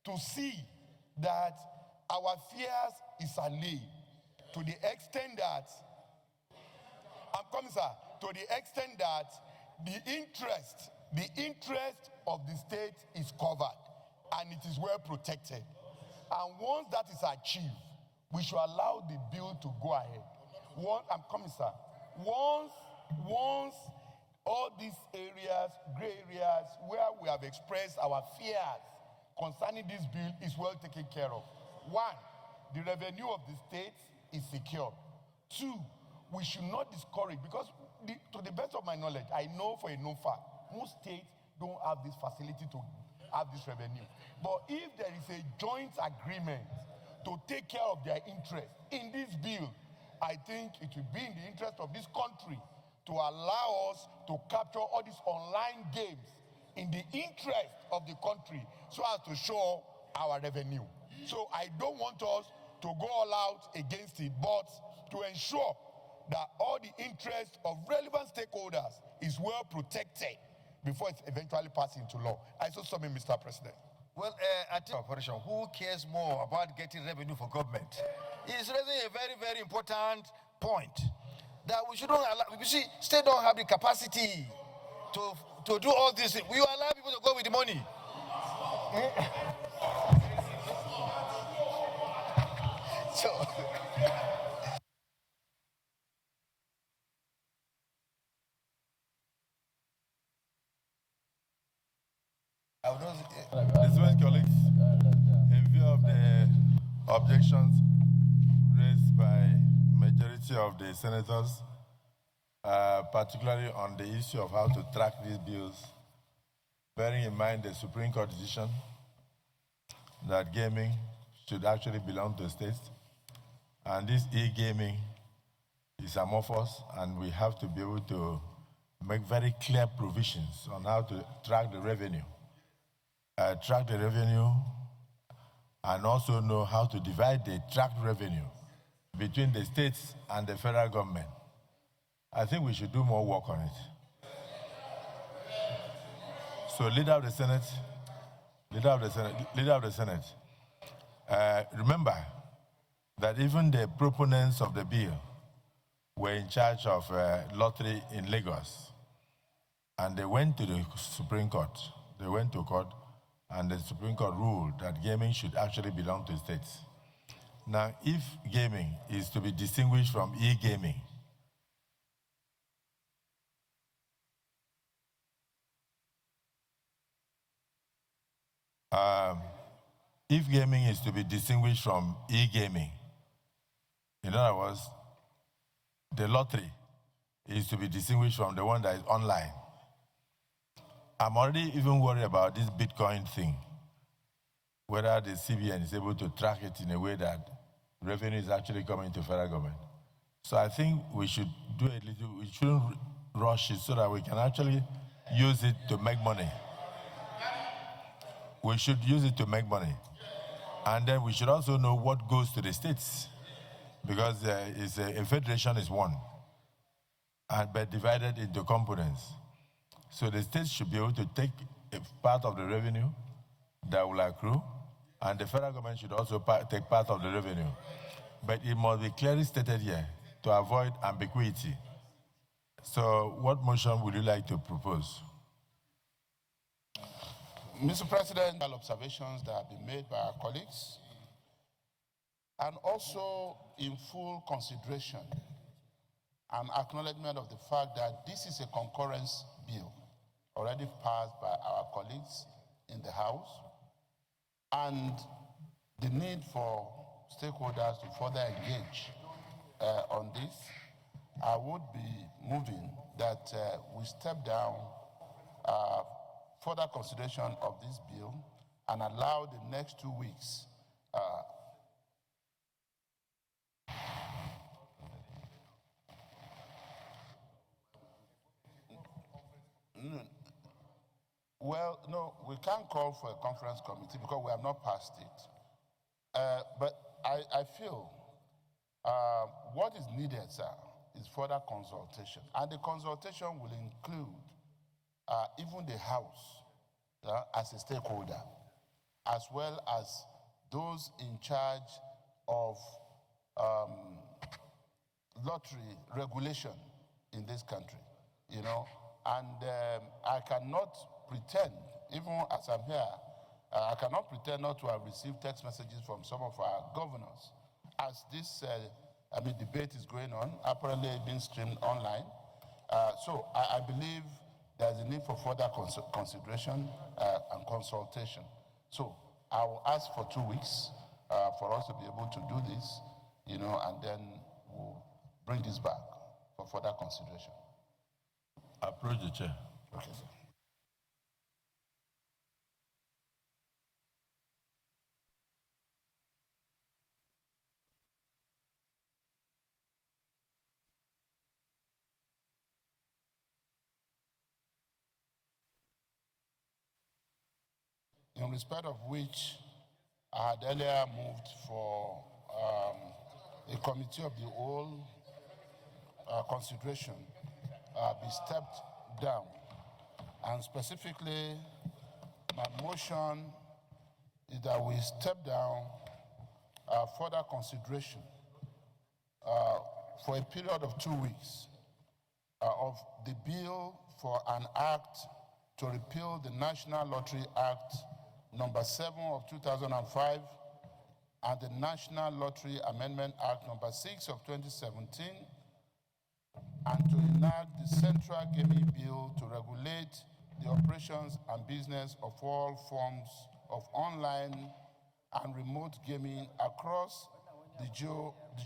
Speaker 10: to see that our fears is allayed to the extent that, I'm coming, sir, to the extent that the interest of the state is covered and it is well protected. And once that is achieved, we should allow the bill to go ahead. I'm coming, sir. Once all these areas, gray areas, where we have expressed our fears concerning this bill is well taken care of. One, the revenue of the state is secured. Two, we should not discourage, because to the best of my knowledge, I know for a known fact, most states don't have this facility to have this revenue. But if there is a joint agreement to take care of their interest in this bill, I think it will be in the interest of this country to allow us to capture all these online games in the interest of the country so as to show our revenue. So I don't want us to go all out against it, but to ensure that all the interests of relevant stakeholders is well protected before it's eventually passed into law. I so submit, Mr. President.
Speaker 5: Well, at the operation, who cares more about getting revenue for government? It's raising a very, very important point that we shouldn't allow. You see, state don't have the capacity to do all this. We allow people to go with the money. So.
Speaker 8: Distinguished colleagues, in view of the objections raised by majority of the senators, particularly on the issue of how to track these bills, bearing in mind the Supreme Court decision that gaming should actually belong to the states, and this e-gaming is amorphous, and we have to be able to make very clear provisions on how to track the revenue. And also know how to divide the tracked revenue between the states and the federal government. I think we should do more work on it. So, Leader of the Senate, remember that even the proponents of the bill were in charge of lottery in Lagos, and they went to the Supreme Court. They went to court, and the Supreme Court ruled that gaming should actually belong to states. Now, if gaming is to be distinguished from e-gaming, if gaming is to be distinguished from e-gaming, in other words, the lottery is to be distinguished from the one that is online. I'm already even worried about this Bitcoin thing, whether the CBN is able to track it in a way that revenue is actually coming to federal government. So I think we should do a little, we shouldn't rush it so that we can actually use it to make money. We should use it to make money. And then we should also know what goes to the states, because a federation is one, but divided into components. So the state should be able to take a part of the revenue that will accrue, and the federal government should also take part of the revenue. But it must be clearly stated here to avoid ambiguity. So what motion would you like to propose?
Speaker 10: Mr. President, observations that have been made by our colleagues, and also in full consideration and acknowledgement of the fact that this is a concurrence bill already passed by our colleagues in the House, and the need for stakeholders to further engage on this, I would be moving that we step down further consideration of this bill and allow the next 2 weeks well, no, we can't call for a conference committee because we have not passed it. But I feel what is needed, sir, is further consultation. And the consultation will include even the House as a stakeholder, as well as those in charge of lottery regulation in this country, you know. And I cannot pretend, even as I'm here, I cannot pretend not to have received text messages from some of our governors as this debate is going on, apparently being streamed online. So I believe there's a need for further consideration and consultation. So I will ask for 2 weeks for us to be able to do this, you know, and then we'll bring this back for further consideration.
Speaker 8: Approach the chair.
Speaker 10: Okay, sir. In respect of which I had earlier moved for a committee of the whole consideration be stepped down. And specifically, my motion is that we step down further consideration for a period of 2 weeks of the bill for an act to repeal the National Lottery Act number 7 of 2005 and the National Lottery Amendment Act number 6 of 2017, and to enact the Central Gaming Bill to regulate the operations and business of all forms of online and remote gaming across the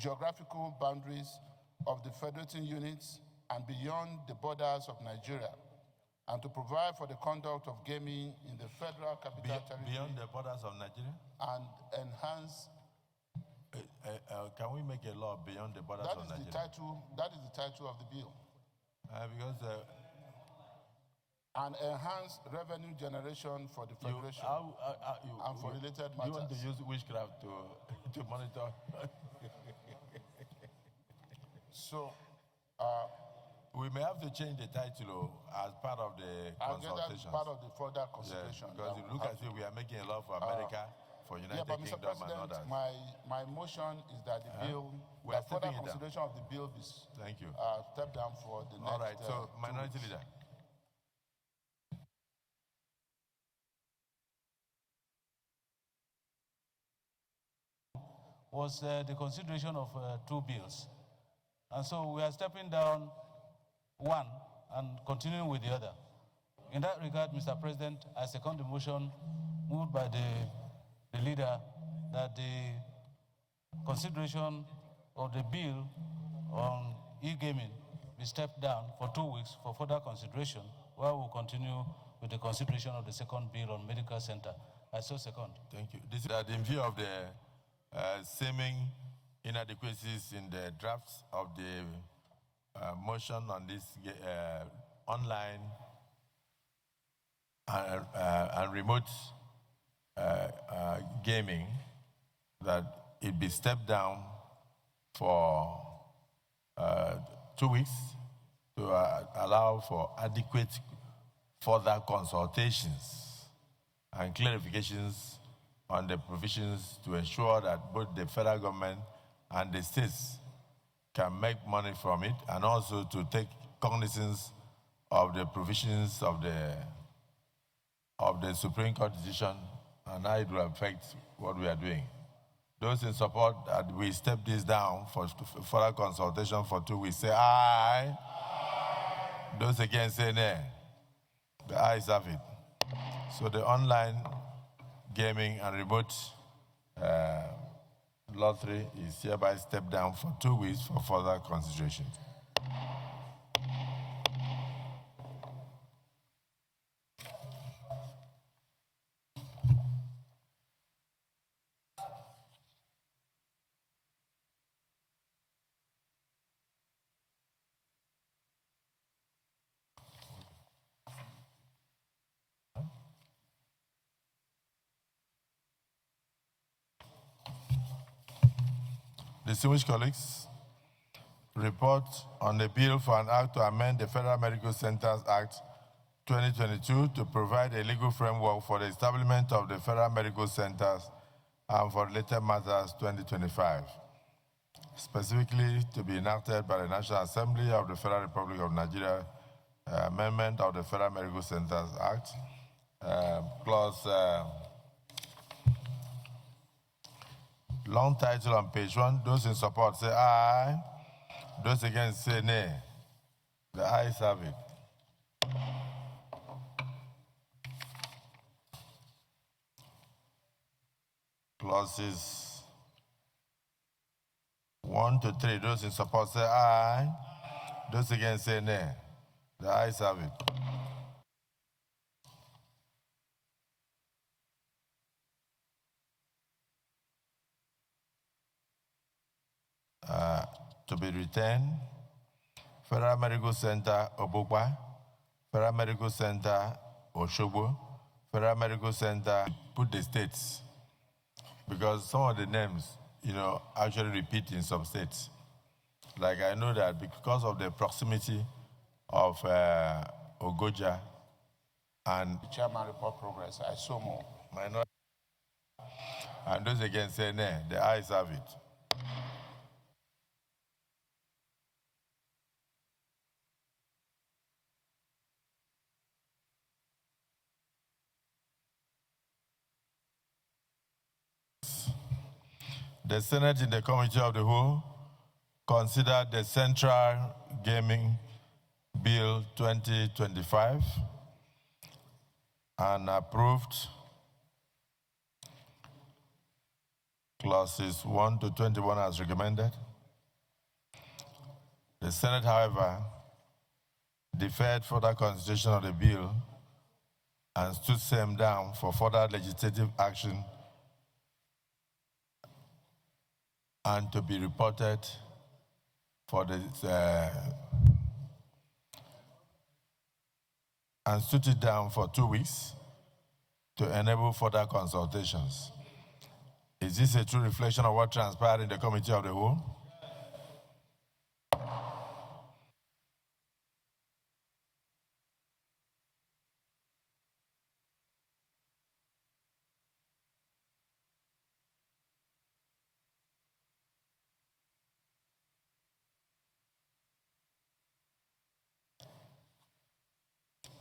Speaker 10: geographical boundaries of the federating units and beyond the borders of Nigeria, and to provide for the conduct of gaming in the Federal Capital Territory.
Speaker 8: Beyond the borders of Nigeria?
Speaker 10: And enhance.
Speaker 8: Can we make a law beyond the borders of Nigeria?
Speaker 10: That is the title of the bill.
Speaker 8: Because
Speaker 10: and enhance revenue generation for the Federation and for related matters.
Speaker 8: You want to use witchcraft to monitor?
Speaker 10: So,
Speaker 8: we may have to change the title as part of the consultation.
Speaker 10: Part of the further consideration.
Speaker 8: Yes, because it looks as if we are making a law for America, for United Kingdom, and others.
Speaker 10: My motion is that the bill, further consideration of the bill be stepped down for the next.
Speaker 8: All right. So, Minority Leader.
Speaker 20: Was the consideration of 2 bills. And so we are stepping down one and continuing with the other. In that regard, Mr. President, I second the motion moved by the leader that the consideration of the bill on e-gaming be stepped down for 2 weeks for further consideration, while we'll continue with the consideration of the second bill on medical center. I so second.
Speaker 8: Thank you. This is that in view of the seeming inadequacies in the drafts of the motion on this online and remote gaming, that it be stepped down for 2 weeks to allow for adequate further consultations and clarifications on the provisions to ensure that both the federal government and the states can make money from it, and also to take cognizance of the provisions of the Supreme Court decision and how it will affect what we are doing. Those in support that we step this down for further consultation for 2 weeks, say aye. Those against, say nay. The ayes have it. So the online gaming and remote lottery is hereby stepped down for 2 weeks for further consideration. Distinguished colleagues, report on the bill for an act to amend the Federal Medical Centers Act 2022 to provide a legal framework for the establishment of the Federal Medical Centers and for related matters 2025, specifically to be enacted by the National Assembly of the Federal Republic of Nigeria, amendment of the Federal Medical Centers Act, clause long title on page 1. Those in support say aye. Those against say nay. The ayes have it. Clauses 1 to 3. Those in support say aye. Those against say nay. The ayes have it. To be retained, Federal Medical Center Obokwa, Federal Medical Center Oshobo, Federal Medical Center, put the states, because some of the names, actually repeat in some states. Like I know that because of the proximity of Ogoja and
Speaker 10: The chairman report progress. I saw more.
Speaker 8: And those against say nay. The ayes have it. The Senate in the Committee of the Whole considered the Central Gaming Bill 2025 and approved clauses 1 to 21 as recommended. The Senate, however, deferred further consideration of the bill and stood same down for further legislative action and to be reported for the and stood it down for 2 weeks to enable further consultations. Is this a true reflection of what transpired in the Committee of the Whole?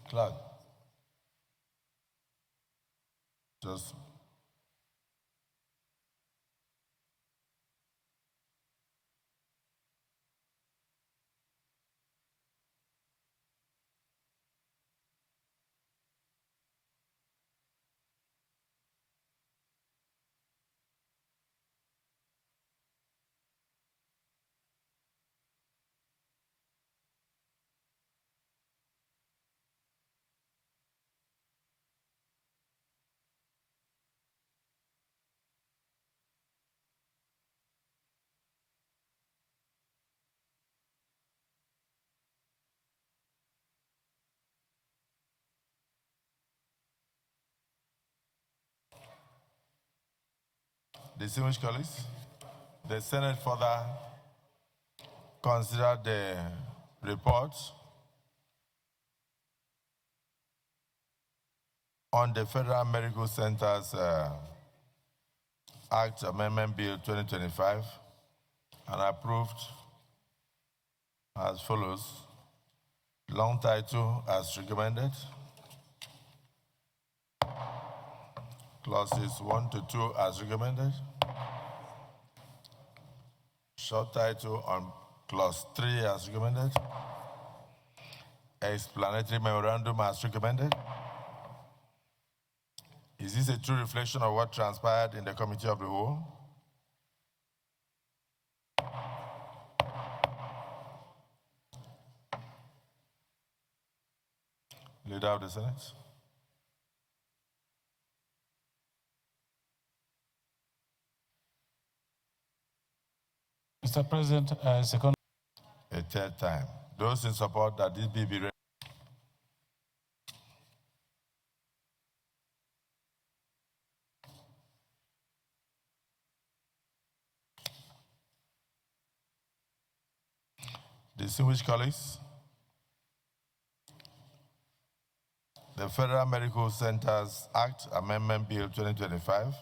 Speaker 8: Clerk, just distinguished colleagues, the Senate further considered the report on the Federal Medical Centers Act Amendment Bill 2025 and approved as follows. Long title as recommended. Clauses 1 to 2 as recommended. Short title on clause 3 as recommended. Explanatory memorandum as recommended. Is this a true reflection of what transpired in the Committee of the Whole? Leader of the Senate.
Speaker 20: Mr. President, second.
Speaker 8: A third time. Those in support that this bill be read. Distinguished colleagues, the Federal Medical Centers Act Amendment Bill 2025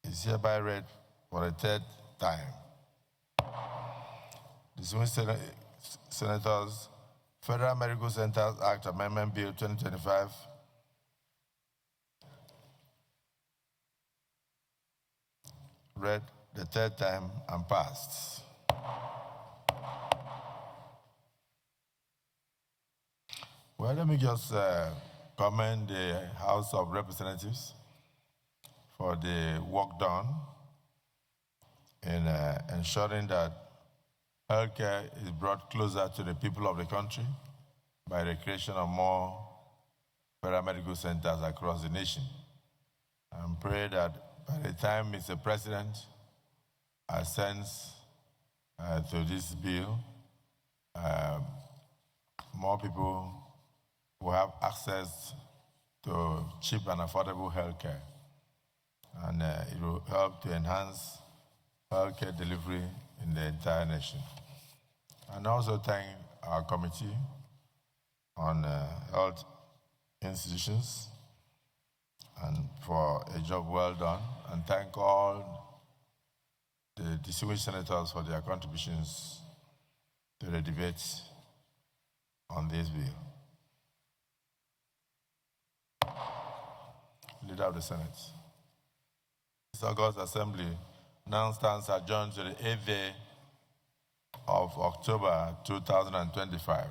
Speaker 8: is hereby read for a third time. Distinguished Senators, Federal Medical Centers Act Amendment Bill 2025 read the third time and passed. Well, let me just commend the House of Representatives for the work done in ensuring that healthcare is brought closer to the people of the country by the creation of more paramedical centers across the nation. And pray that by the time Mr. President assents to this bill, more people will have access to cheap and affordable health care. And it will help to enhance healthcare delivery in the entire nation. And also thank our Committee on Health Institutions and for a job well done, and thank all the distinguished senators for their contributions to the debate on this bill. Leader of the Senate. This August Assembly now stands adjourned to the 8th day of October 2025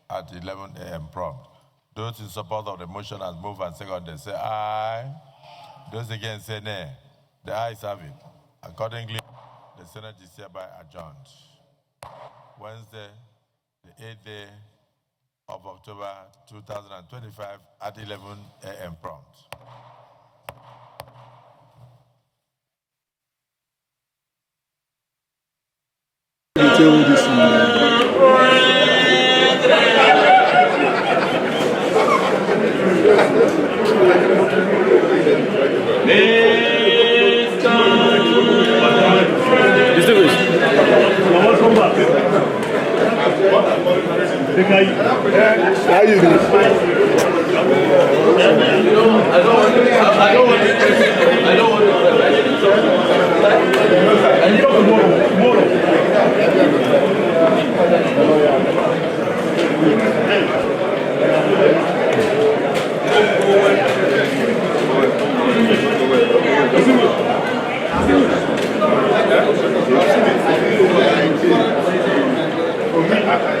Speaker 8: at 11 a.m. prompt. Those in support of the motion as moved and seconded say aye. Those against say nay. The ayes have it. Accordingly, the Senate is hereby adjourned. Wednesday, the 8th day of October 2025 at 11 a.m. prompt.
Speaker 1: Tomorrow.